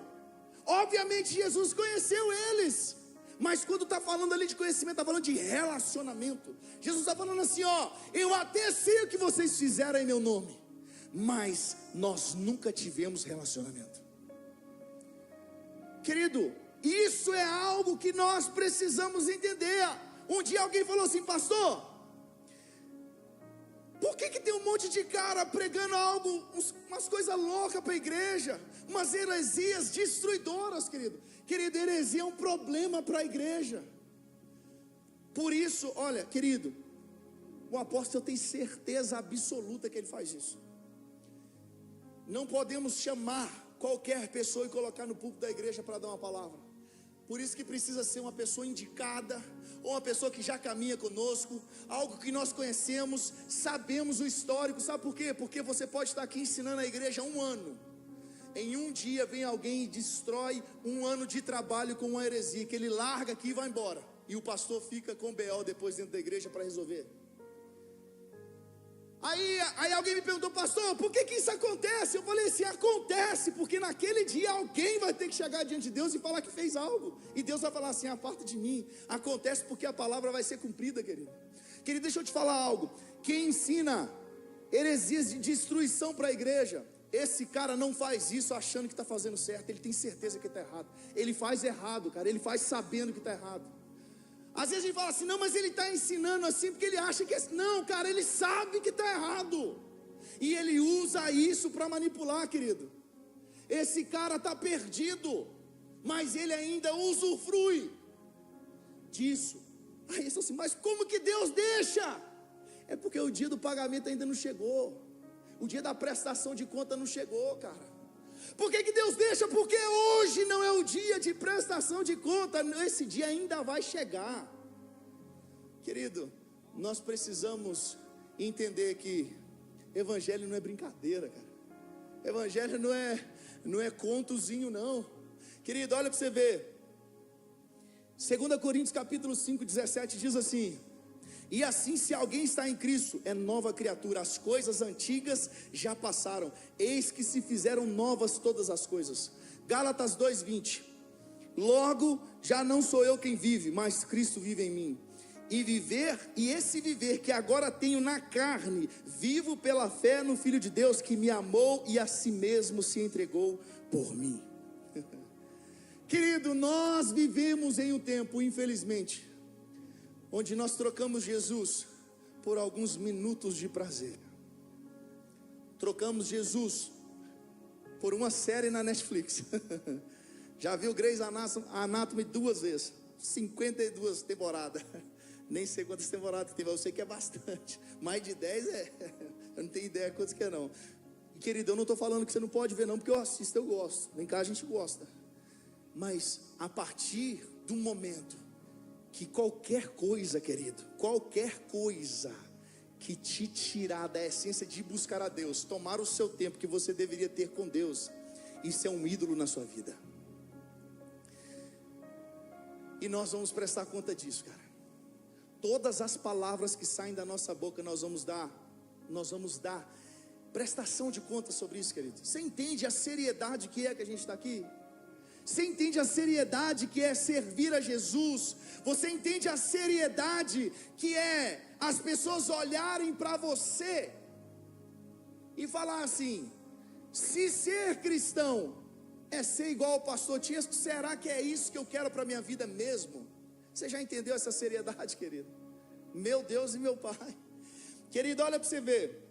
Obviamente Jesus conheceu eles, mas quando está falando ali de conhecimento, está falando de relacionamento. Jesus está falando assim: eu até sei o que vocês fizeram em meu nome, mas nós nunca tivemos relacionamento. Querido, isso é algo que nós precisamos entender. Um dia alguém falou assim: pastor, por que tem um monte de cara pregando umas coisas loucas para a igreja, umas heresias destruidoras, querido? Querido, heresia é um problema para a igreja. Por isso, olha, querido, o apóstolo tem certeza absoluta que ele faz isso. Não podemos chamar qualquer pessoa e colocar no púlpito da igreja para dar uma palavra. Por isso que precisa ser uma pessoa indicada, ou uma pessoa que já caminha conosco, algo que nós conhecemos, sabemos o histórico. Sabe por quê? Porque você pode estar aqui ensinando a igreja há 1 ano, em um dia vem alguém e destrói 1 ano de trabalho com uma heresia, que ele larga aqui e vai embora, e o pastor fica com BO depois dentro da igreja para resolver. Aí alguém me perguntou: pastor, por que isso acontece? Eu falei assim: acontece porque naquele dia alguém vai ter que chegar diante de Deus e falar que fez algo, e Deus vai falar assim: aparta de mim. Acontece porque a palavra vai ser cumprida, querido. Querido, deixa eu te falar algo. Quem ensina heresias de destruição para a igreja, esse cara não faz isso achando que está fazendo certo. Ele tem certeza que está errado. Ele faz errado, cara. Ele faz sabendo que está errado. Às vezes a gente fala assim: não, mas ele está ensinando assim porque ele acha que é... Não, cara, ele sabe que está errado, e ele usa isso para manipular, querido. Esse cara está perdido, mas ele ainda usufrui disso. Aí eu assim: mas como que Deus deixa? É porque o dia do pagamento ainda não chegou, o dia da prestação de conta não chegou, cara. Por que Deus deixa? Porque hoje não é o dia de prestação de conta, esse dia ainda vai chegar. Querido, nós precisamos entender que evangelho não é brincadeira, cara. Evangelho não é contozinho, não. Querido, olha para você ver. 2 Coríntios capítulo 5, 17 diz assim: e assim, se alguém está em Cristo, é nova criatura, as coisas antigas já passaram, eis que se fizeram novas todas as coisas. Gálatas 2:20, logo já não sou eu quem vive, mas Cristo vive em mim, e esse viver que agora tenho na carne, vivo pela fé no Filho de Deus que me amou e a si mesmo se entregou por mim. Querido, nós vivemos em um tempo, infelizmente, onde nós trocamos Jesus por alguns minutos de prazer. Trocamos Jesus por uma série na Netflix. Já viu Grey's Anatomy 2 vezes, 52 temporadas. Nem sei quantas temporadas teve, eu sei que é bastante. Mais de 10 eu não tenho ideia quantas que é não. E, querido, eu não estou falando que você não pode ver não, porque eu assisto, eu gosto. Vem cá, a gente gosta. Mas a partir do momento que qualquer coisa, querido, qualquer coisa que te tirar da essência de buscar a Deus, tomar o seu tempo que você deveria ter com Deus, isso é um ídolo na sua vida. E nós vamos prestar conta disso, cara. Todas as palavras que saem da nossa boca, nós vamos dar prestação de conta sobre isso, querido. Você entende a seriedade que é que a gente está aqui? Você entende a seriedade que é servir a Jesus? Você entende a seriedade que é as pessoas olharem para você e falar assim: se ser cristão é ser igual ao pastor Tiesco, será que é isso que eu quero para a minha vida mesmo? Você já entendeu essa seriedade, querido? Meu Deus e meu Pai. Querido, olha para você ver.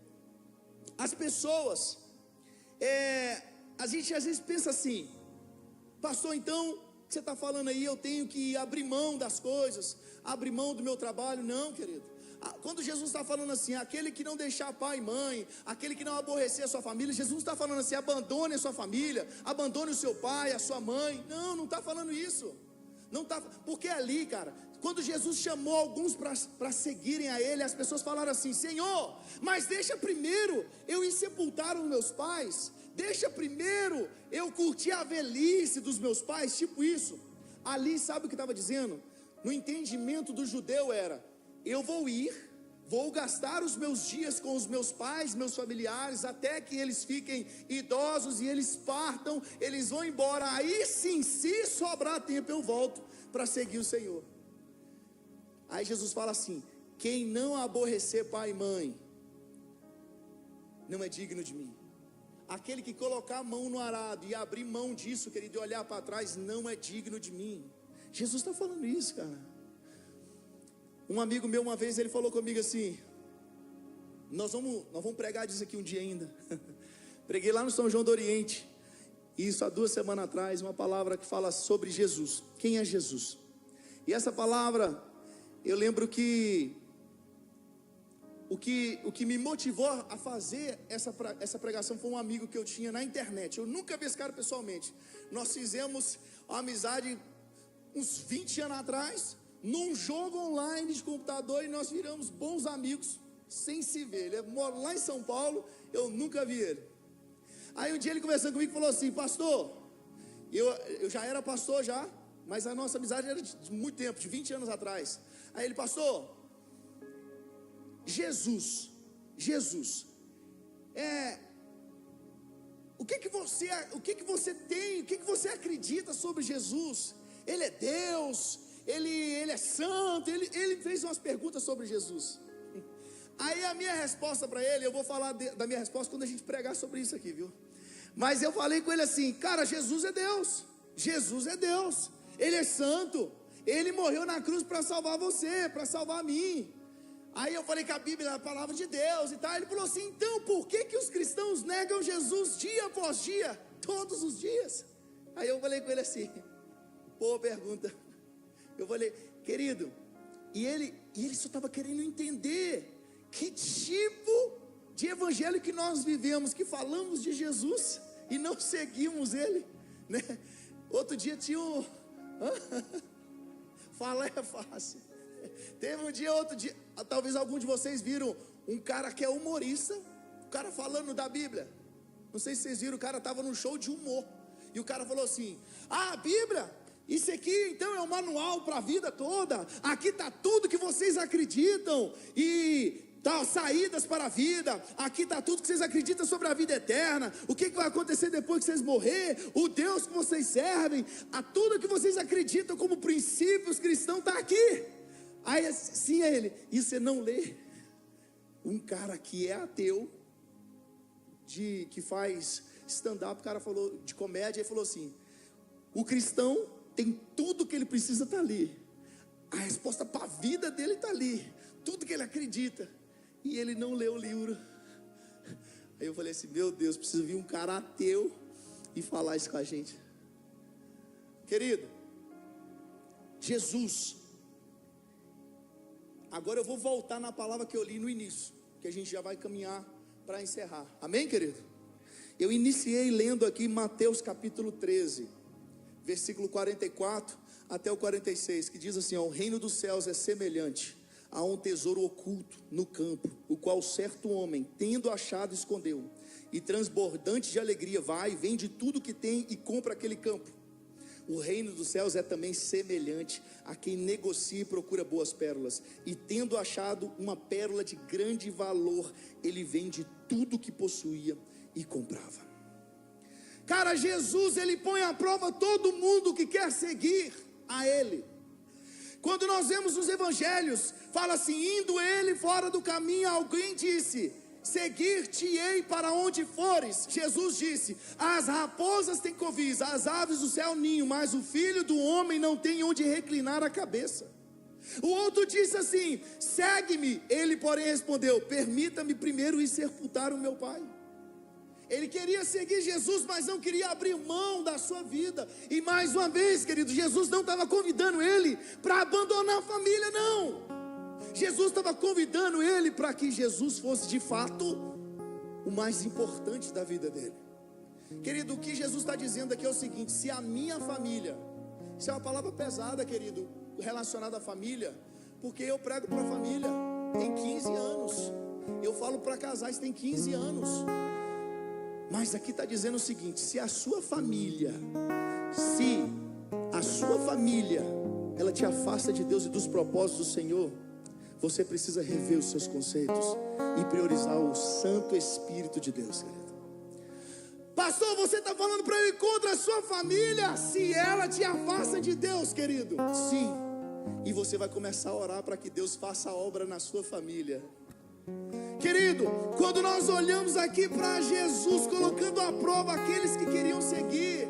As pessoas, a gente às vezes pensa assim: pastor, então, o que você está falando aí, eu tenho que abrir mão das coisas, abrir mão do meu trabalho. Não, querido. Quando Jesus está falando assim, aquele que não deixar pai e mãe, aquele que não aborrecer a sua família, Jesus está falando assim: abandone a sua família, abandone o seu pai, a sua mãe. Não está falando isso. Não tá, porque ali, cara, quando Jesus chamou alguns para seguirem a Ele, as pessoas falaram assim: Senhor, mas deixa primeiro eu ir sepultar os meus pais, deixa primeiro eu curtir a velhice dos meus pais, tipo isso. Ali, sabe o que estava dizendo? No entendimento do judeu era: eu vou gastar os meus dias com os meus pais, meus familiares, até que eles fiquem idosos e eles partam, eles vão embora. Aí sim, se sobrar tempo, eu volto para seguir o Senhor. Aí Jesus fala assim: quem não aborrecer pai e mãe, não é digno de mim. Aquele que colocar a mão no arado e abrir mão disso, querido, e olhar para trás, não é digno de mim. Jesus está falando isso, cara. Um amigo meu uma vez, ele falou comigo assim: nós vamos pregar disso aqui um dia ainda. Preguei lá no São João do Oriente, isso há 2 semanas atrás, uma palavra que fala sobre Jesus. Quem é Jesus? E essa palavra, eu lembro que o que me motivou a fazer essa pregação foi um amigo que eu tinha na internet. Eu nunca vi esse cara pessoalmente. Nós fizemos uma amizade uns 20 anos atrás, num jogo online de computador, e nós viramos bons amigos sem se ver. Ele mora lá em São Paulo, eu nunca vi ele. Aí um dia ele conversando comigo falou assim: pastor, eu já era pastor já, mas a nossa amizade era de muito tempo, de 20 anos atrás. Aí ele: pastor, Jesus, o que você tem, o que você acredita sobre Jesus? Ele é Deus, ele é santo, ele fez umas perguntas sobre Jesus. Aí a minha resposta para ele, eu vou falar da minha resposta quando a gente pregar sobre isso aqui, viu? Mas eu falei com ele assim: cara, Jesus é Deus, Ele é santo, Ele morreu na cruz para salvar você, para salvar mim. Aí eu falei que a Bíblia é a palavra de Deus e tal. Ele falou assim: então por que os cristãos negam Jesus dia após dia, todos os dias? Aí eu falei com ele assim: boa pergunta. Eu falei: querido, e ele só estava querendo entender que tipo de evangelho que nós vivemos, que falamos de Jesus e não seguimos Ele, né? Outro dia tinha um... Falar é fácil. Teve um dia, outro dia, talvez algum de vocês viram um cara que é humorista, o cara falando da Bíblia. Não sei se vocês viram, o cara estava num show de humor, e o cara falou assim: a Bíblia, isso aqui então é um manual para a vida toda, aqui está tudo que vocês acreditam, e tá, saídas para a vida, aqui está tudo que vocês acreditam sobre a vida eterna, o que vai acontecer depois que vocês morrer, o Deus que vocês servem, a tudo que vocês acreditam como princípios cristãos está aqui. Aí assim é ele, e você não lê? Um cara que é ateu, que faz stand-up, o cara falou, de comédia, ele falou assim: o cristão tem tudo que ele precisa, está ali. A resposta para a vida dele está ali, tudo que ele acredita, e ele não leu o livro. Aí eu falei assim: meu Deus, precisa vir um cara ateu e falar isso com a gente. Querido, Jesus, agora eu vou voltar na palavra que eu li no início, que a gente já vai caminhar para encerrar, amém, querido? Eu iniciei lendo aqui Mateus capítulo 13, versículo 44 até o 46, que diz assim: ó, o reino dos céus é semelhante a um tesouro oculto no campo, o qual certo homem, tendo achado, escondeu, e transbordante de alegria vai, vende tudo que tem e compra aquele campo. O reino dos céus é também semelhante a quem negocia e procura boas pérolas, e tendo achado uma pérola de grande valor, ele vende tudo que possuía e comprava. Cara, Jesus, ele põe à prova todo mundo que quer seguir a ele. Quando nós vemos nos evangelhos, fala assim: indo ele fora do caminho, alguém disse: seguir-te-ei para onde fores. Jesus disse: as raposas têm covis, as aves do céu ninho, mas o filho do homem não tem onde reclinar a cabeça. O outro disse assim: segue-me. Ele porém respondeu: permita-me primeiro ir sepultar o meu pai. Ele queria seguir Jesus, mas não queria abrir mão da sua vida. E mais uma vez, querido, Jesus não estava convidando ele para abandonar a família, não. Jesus estava convidando ele para que Jesus fosse de fato o mais importante da vida dele. Querido, o que Jesus está dizendo aqui é o seguinte: se a minha família, isso é uma palavra pesada, querido, relacionada à família, porque eu prego para a família tem 15 anos, eu falo para casais tem 15 anos, mas aqui está dizendo o seguinte: se a sua família ela te afasta de Deus e dos propósitos do Senhor, você precisa rever os seus conceitos e priorizar o Santo Espírito de Deus, querido. Pastor, você está falando para eu ir contra a sua família? Se ela te afasta de Deus, querido, sim. E você vai começar a orar para que Deus faça a obra na sua família. Querido, quando nós olhamos aqui para Jesus colocando à prova aqueles que queriam seguir,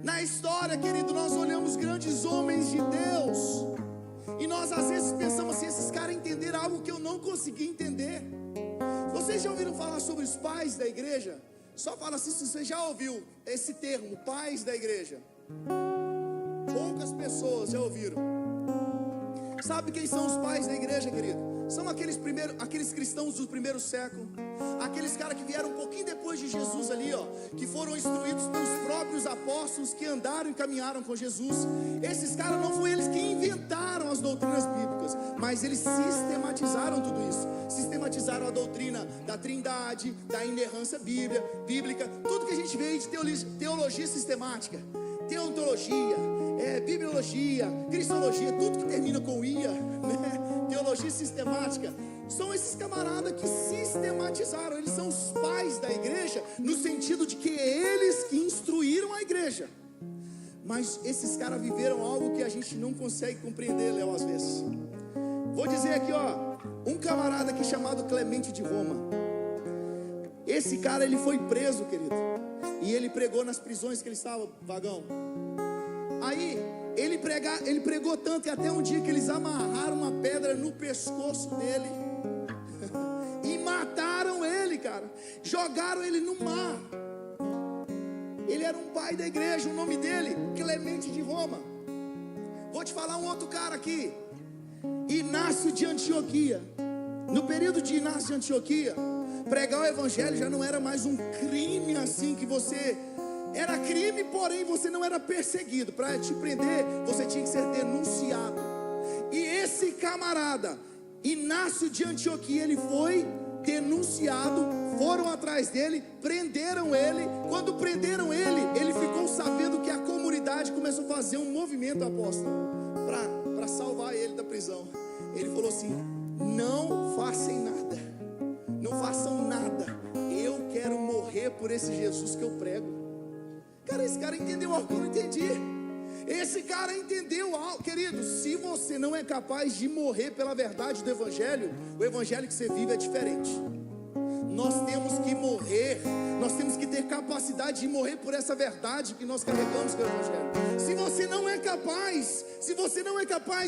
na história, querido, nós olhamos grandes homens de Deus, e nós às vezes pensamos assim: esses caras entenderam algo que eu não consegui entender. Vocês já ouviram falar sobre os pais da igreja? Só fala assim se você já ouviu esse termo, pais da igreja. Poucas pessoas já ouviram. Sabe quem são os pais da igreja, querido? São aqueles cristãos do primeiro século, aqueles caras que vieram um pouquinho depois de Jesus ali, ó, que foram instruídos pelos próprios apóstolos, que andaram e caminharam com Jesus. Esses caras não foram eles que inventaram as doutrinas bíblicas, mas eles sistematizaram tudo isso. Sistematizaram a doutrina da trindade, da inerrância bíblica, tudo que a gente vê aí de teologia sistemática, teontologia, bibliologia, cristologia, tudo que termina com ia, né? Teologia sistemática. São esses camaradas que sistematizaram. Eles são os pais da igreja, no sentido de que eles que instruíram a igreja. Mas esses caras viveram algo que a gente não consegue compreender, Léo, às vezes. Vou dizer aqui, ó, um camarada aqui chamado Clemente de Roma. Esse cara, ele foi preso, querido, e ele pregou nas prisões que ele estava, vagão. Aí ele pregou tanto que até um dia que eles amarraram uma pedra no pescoço dele e mataram ele, cara. Jogaram ele no mar. Ele era um pai da igreja, o nome dele, Clemente de Roma. Vou te falar um outro cara aqui, Inácio de Antioquia. No período de Inácio de Antioquia, pregar o evangelho já não era mais um crime assim que você... Era crime, porém você não era perseguido. Para te prender, você tinha que ser denunciado. E esse camarada, Inácio de Antioquia, ele foi denunciado. Foram atrás dele, prenderam ele. Quando prenderam ele, ele ficou sabendo que a comunidade começou a fazer um movimento, apóstolo, para salvar ele da prisão. Ele falou assim: não façam nada, não façam nada, eu quero morrer por esse Jesus que eu prego. Cara, esse cara entendeu algo que eu não entendi. Esse cara entendeu algo, querido. Se você não é capaz de morrer pela verdade do Evangelho, o Evangelho que você vive é diferente. Nós temos que morrer, nós temos que ter capacidade de morrer por essa verdade que nós carregamos com o Evangelho. Se você não é capaz,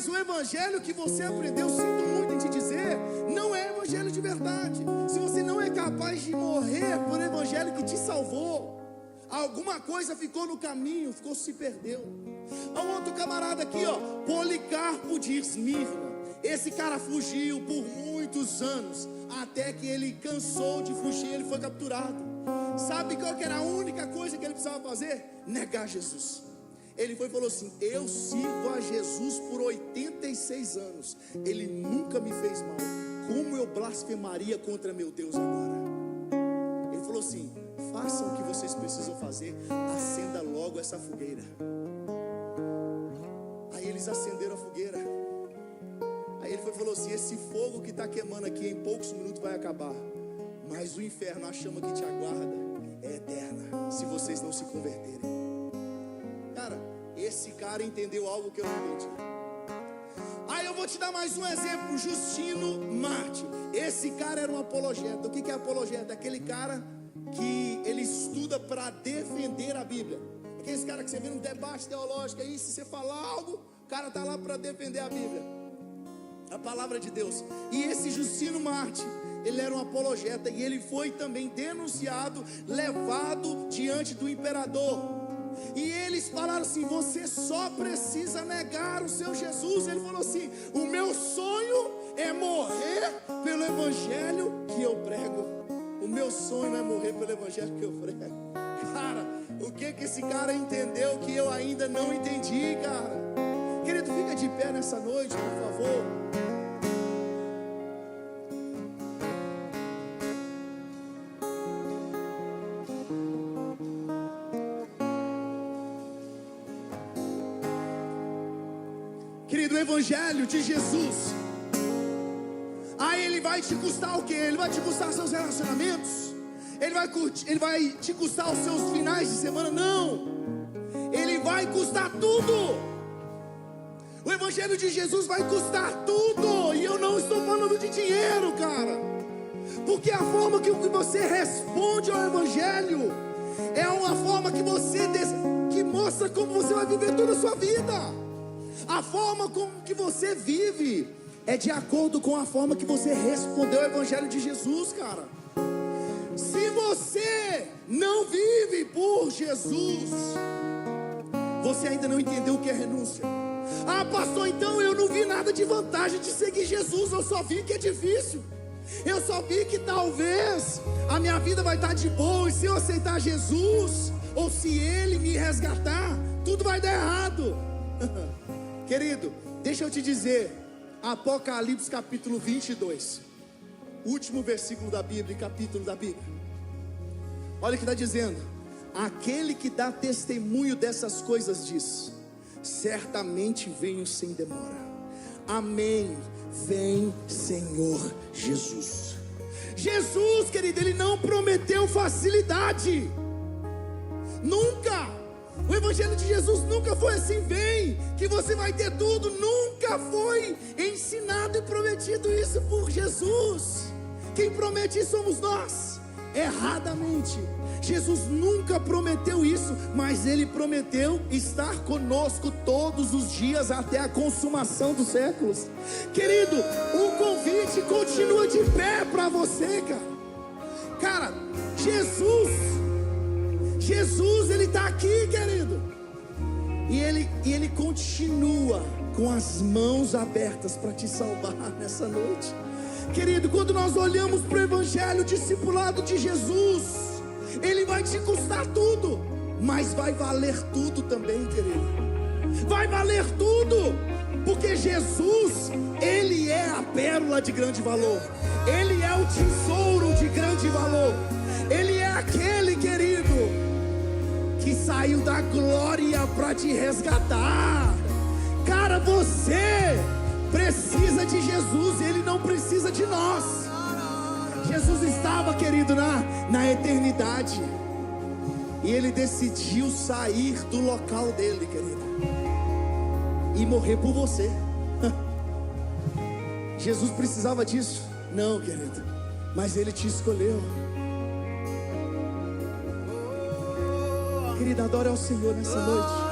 o Evangelho que você aprendeu, sinto muito em te dizer, não é Evangelho de verdade. Se você não é capaz de morrer por Evangelho que te salvou, alguma coisa ficou no caminho, se perdeu. Há um outro camarada aqui, Policarpo de Esmirna. Esse cara fugiu por muitos anos, até que ele cansou de fugir, ele foi capturado. Sabe qual que era a única coisa que ele precisava fazer? Negar Jesus. Ele foi e falou assim: eu sirvo a Jesus por 86 anos, ele nunca me fez mal, como eu blasfemaria contra meu Deus agora? Ele falou assim: façam o que vocês precisam fazer, acenda logo essa fogueira. Aí eles acenderam a fogueira. Aí ele falou assim: esse fogo que está queimando aqui em poucos minutos vai acabar, mas o inferno, a chama que te aguarda é eterna, se vocês não se converterem. Cara, esse cara entendeu algo que eu não entendi. Aí eu vou te dar mais um exemplo: Justino Mártir. Esse cara era um apologeta. O que é apologeta? Aquele cara que ele estuda para defender a Bíblia. Aqueles caras que você vê num debate teológico aí, se você falar algo, o cara está lá para defender a Bíblia, a palavra de Deus. E esse Justino Mártir, ele era um apologeta, e ele foi também denunciado, levado diante do imperador. E eles falaram assim: você só precisa negar o seu Jesus. Ele falou assim: o meu sonho é morrer pelo Evangelho que eu prego. O meu sonho é morrer pelo Evangelho que eu prego. Cara, o que esse cara entendeu que eu ainda não entendi, cara? Querido, fica de pé nessa noite, por favor. Querido, o Evangelho de Jesus, aí ele vai te custar o quê? Ele vai te custar seus relacionamentos? Ele vai te custar os seus finais de semana? Não, ele vai custar tudo. O Evangelho de Jesus vai custar tudo. E eu não estou falando de dinheiro, cara, porque a forma que você responde ao Evangelho é uma forma que mostra como você vai viver toda a sua vida. A forma como que você vive é de acordo com a forma que você respondeu ao Evangelho de Jesus, cara. Se você não vive por Jesus, você ainda não entendeu o que é renúncia. Ah, pastor, então eu não vi nada de vantagem de seguir Jesus, eu só vi que é difícil. Eu só vi que talvez a minha vida vai estar de boa, e se eu aceitar Jesus, ou se Ele me resgatar, tudo vai dar errado. Querido, deixa eu te dizer, Apocalipse capítulo 22, último versículo da Bíblia, capítulo da Bíblia. Olha o que está dizendo: aquele que dá testemunho dessas coisas diz: certamente venho sem demora. Amém. Vem, Senhor Jesus. Jesus, querido, Ele não prometeu facilidade. Nunca. O Evangelho de Jesus nunca foi assim: vem, que você vai ter tudo. Nunca foi ensinado e prometido isso por Jesus. Quem promete isso somos nós, erradamente. Jesus nunca prometeu isso, mas Ele prometeu estar conosco todos os dias até a consumação dos séculos. Querido, o convite continua de pé para você, cara. Cara, Jesus, Ele está aqui, querido, e Ele continua com as mãos abertas para te salvar nessa noite. Querido, quando nós olhamos para o Evangelho, o discipulado de Jesus, ele vai te custar tudo, mas vai valer tudo também, querido. Vai valer tudo, porque Jesus, Ele é a pérola de grande valor. Ele é o tesouro de grande valor. Ele é aquele, querido, que saiu da glória para te resgatar. Cara, você precisa de Jesus, Ele não precisa de nós. Jesus estava, querido, na eternidade. E ele decidiu sair do local dele, querido, e morrer por você. Jesus precisava disso? Não, querido, mas ele te escolheu. Querida, adore ao Senhor nessa noite.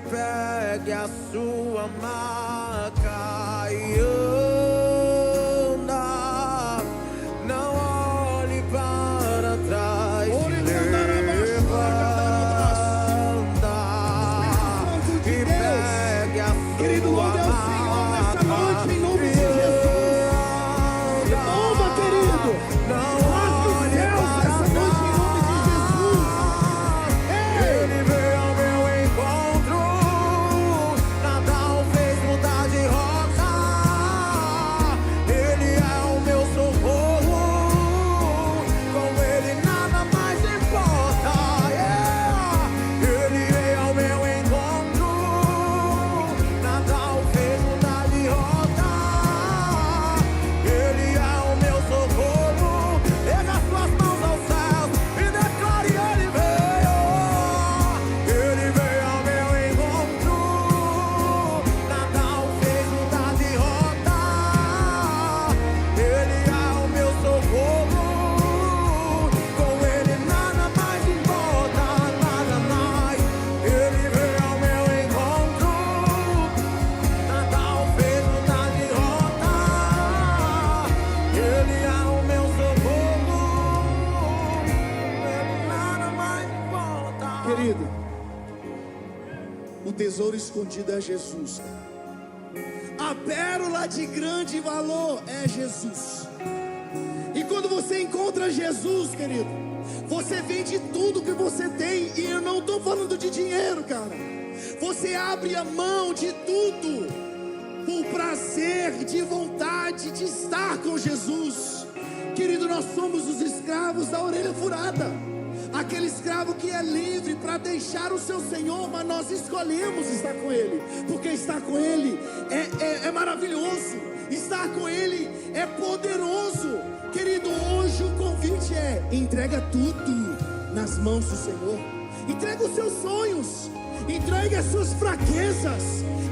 Pegue a sua maca e anda, não olhe para trás. Levanta e pegue a sua querido, louve ao Senhor nessa noite em nome de Jesus. Louva, querido. Rasgue os céus nessa noite em nome de Jesus. Ele veio ao meu encontro. Querido, o tesouro escondido é Jesus. A pérola de grande valor é Jesus. E quando você encontra Jesus, querido, você vende tudo que você tem. E eu não estou falando de dinheiro, cara. Você abre a mão de tudo por prazer, de vontade de estar com Jesus. Querido, nós somos os escravos da orelha furada. Aquele escravo que é livre para deixar o seu Senhor, mas nós escolhemos estar com Ele, porque estar com Ele é maravilhoso, estar com Ele é poderoso. Querido, hoje o convite é: entrega tudo nas mãos do Senhor. Entrega os seus sonhos, entregue as suas fraquezas,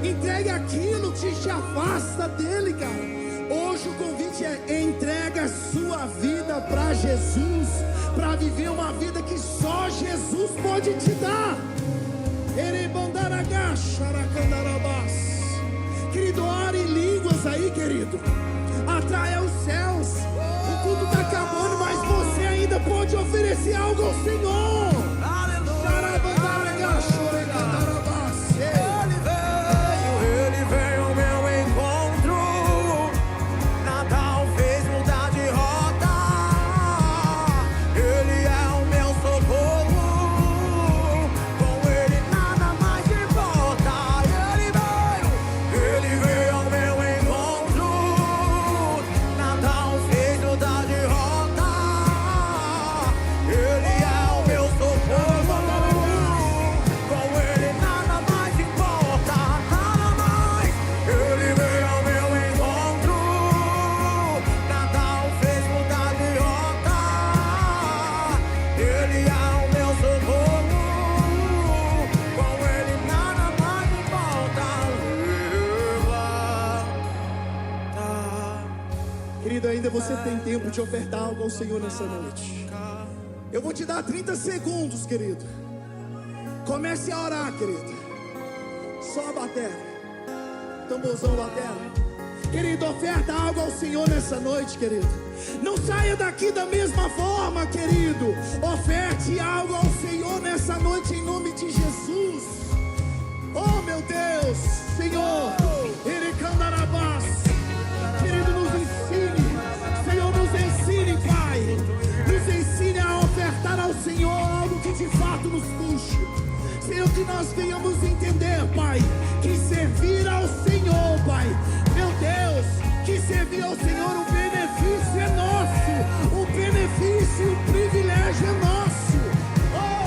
entregue aquilo que te afasta dele, cara. Hoje o convite é: entrega a sua vida para Jesus, para viver uma vida que só Jesus pode te dar. Querido, ore em línguas aí, querido. Atraia os céus. O culto está acabando, mas você ainda pode oferecer algo ao Senhor. Ele veio ao meu encontro. Natal fez mudar de rota. Ele é o meu socorro. Com ele nada mais importa. Ele veio ao meu encontro. Natal fez mudar de rota. Ele é o meu socorro. Com ele nada mais importa, nada mais. Ele veio ao meu encontro. Natal fez mudar de rota. Ele é o meu socorro. Com ele nada mais importa. Querido, ainda você tem tempo de ofertar algo ao Senhor nessa noite. Eu vou te dar 30 segundos, querido. Comece a orar, querido. Só a bateria. Tamborzão, bateria. Querido, oferta algo ao Senhor nessa noite, querido. Não saia daqui da mesma forma, querido. Oferte algo ao Senhor nessa noite em nome de Jesus. Oh, meu Deus, Senhor. Ele cantarabás. Querido, nos ensine. Senhor, nos ensine, Pai. Nos ensine a ofertar ao Senhor algo que de fato nos puxe. Senhor, que nós venhamos entender, Pai, que servir ao Senhor, Pai, meu Deus, que servir ao Senhor, o benefício é nosso, o benefício, o privilégio é nosso. Oh,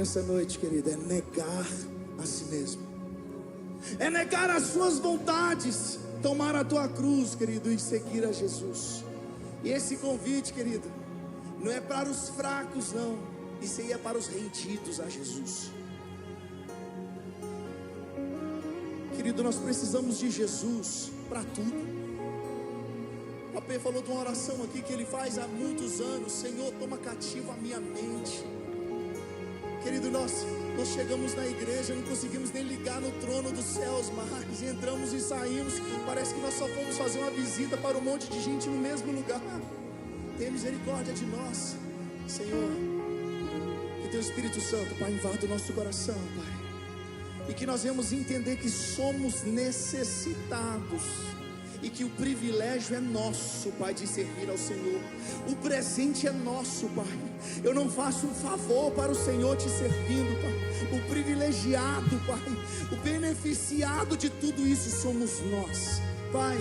nessa noite, querido, é negar a si mesmo, é negar as suas vontades, tomar a tua cruz, querido, e seguir a Jesus. E esse convite, querido, não é para os fracos, não. Isso aí é para os rendidos a Jesus. Querido, nós precisamos de Jesus para tudo. O AP falou de uma oração aqui que ele faz há muitos anos: Senhor, toma cativo a minha mente. Querido, nós chegamos na igreja, não conseguimos nem ligar no trono dos céus mais, entramos e saímos, parece que nós só fomos fazer uma visita para um monte de gente no mesmo lugar. Tenha misericórdia de nós, Senhor. Que teu Espírito Santo, Pai, invada o nosso coração, Pai, e que nós venhamos entender que somos necessitados, e que o privilégio é nosso, Pai, de servir ao Senhor. O presente é nosso, Pai. Eu não faço um favor para o Senhor te servindo, Pai. O privilegiado, Pai, o beneficiado de tudo isso somos nós. Pai,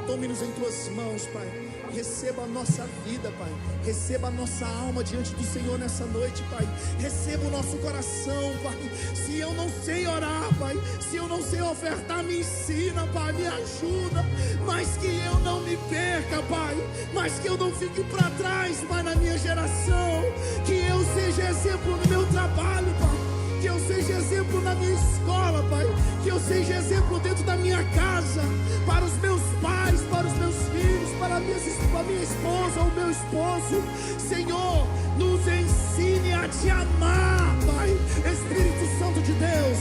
tome-nos em tuas mãos, Pai. Receba a nossa vida, Pai. Receba a nossa alma diante do Senhor nessa noite, Pai. Receba o nosso coração, Pai. Se eu não sei orar, Pai, se eu não sei ofertar, me ensina, Pai, me ajuda. Mas que eu não me perca, Pai. Mas que eu não fique para trás, Pai, na minha geração. Que eu seja exemplo no meu trabalho, Pai. Que eu seja exemplo na minha escola, Pai. Que eu seja exemplo dentro da minha casa, para os meus pais, para os meus filhos, para a minha esposa, o meu esposo. Senhor, nos ensine a te amar, Pai. Espírito Santo de Deus,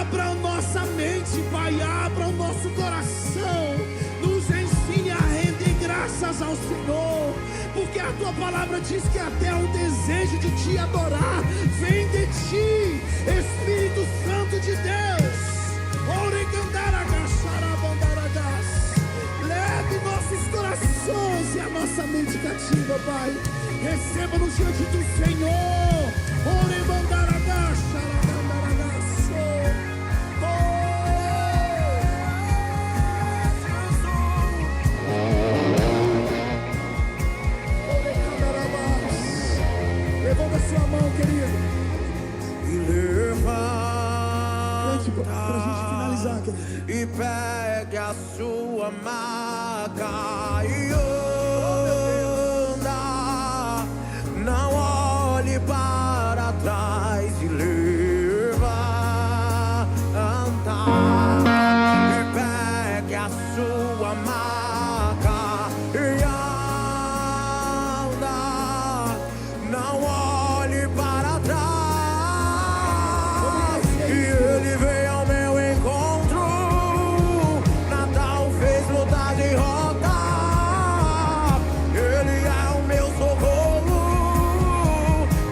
abra a nossa mente, Pai, abra o nosso coração. Nos ensine a render graças ao Senhor, porque a tua palavra diz que até o desejo de te adorar vem de ti, Espírito Santo de Deus. Leve nossos corações e a nossa mente cativa, Pai. Receba-nos diante do Senhor. Levanta sua mão, querido, E levanta pra gente finalizar, querido. e pegue a sua maca e anda. Não olhe para trás e levanta. E pegue a sua maca e anda. Não olhe para trás. E ele veio ao meu encontro. Natal fez mudar de rota. Ele é o meu socorro.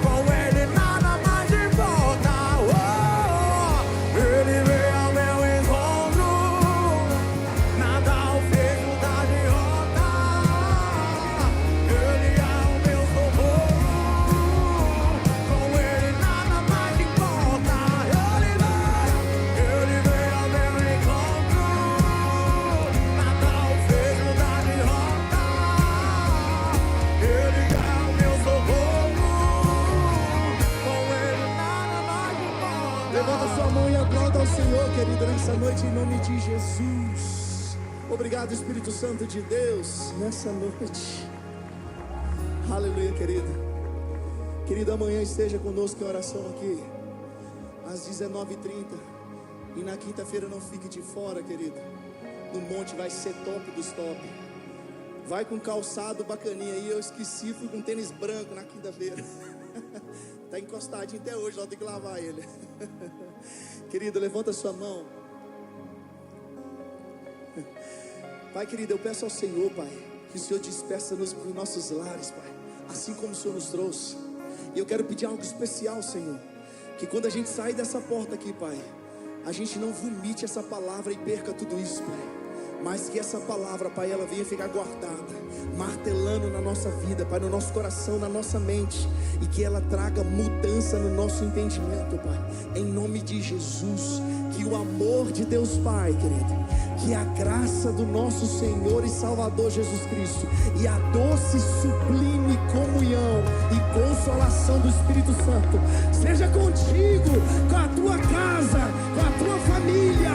Com ele nada mais importa. Oh, ele veio ao meu encontro. Natal fez mudar de rota. Ele é o meu socorro. Com ele nada mais importa. Ele veio ao meu encontro. Natal fez mudar de rota. Ele é o meu socorro. Com ele nada mais importa. Levanta sua mão e aplauda ao Senhor, querido, nessa noite, em nome de Jesus. Obrigado, Espírito Santo de Deus, nessa noite. Aleluia, querido. Querido, amanhã esteja conosco em oração aqui, às 19h30. E na quinta-feira não fique de fora, querido. No monte vai ser top dos top. Vai com calçado bacaninha aí. Eu esqueci, fui com tênis branco na quinta-feira. Tá encostadinho até hoje, lá tem que lavar ele. Querido, levanta sua mão. Pai querido, eu peço ao Senhor, Pai, que o Senhor dispersa nos nossos lares, Pai, assim como o Senhor nos trouxe. E eu quero pedir algo especial, Senhor, que quando a gente sair dessa porta aqui, Pai, a gente não vomite essa palavra e perca tudo isso, Pai, mas que essa palavra, Pai, ela venha ficar guardada, martelando na nossa vida, Pai, no nosso coração, na nossa mente, e que ela traga mudança no nosso entendimento, Pai, em nome de Jesus. Que o amor de Deus Pai, querido, que a graça do nosso Senhor e Salvador Jesus Cristo e a doce, sublime comunhão e consolação do Espírito Santo seja contigo, com a tua casa, com a tua família,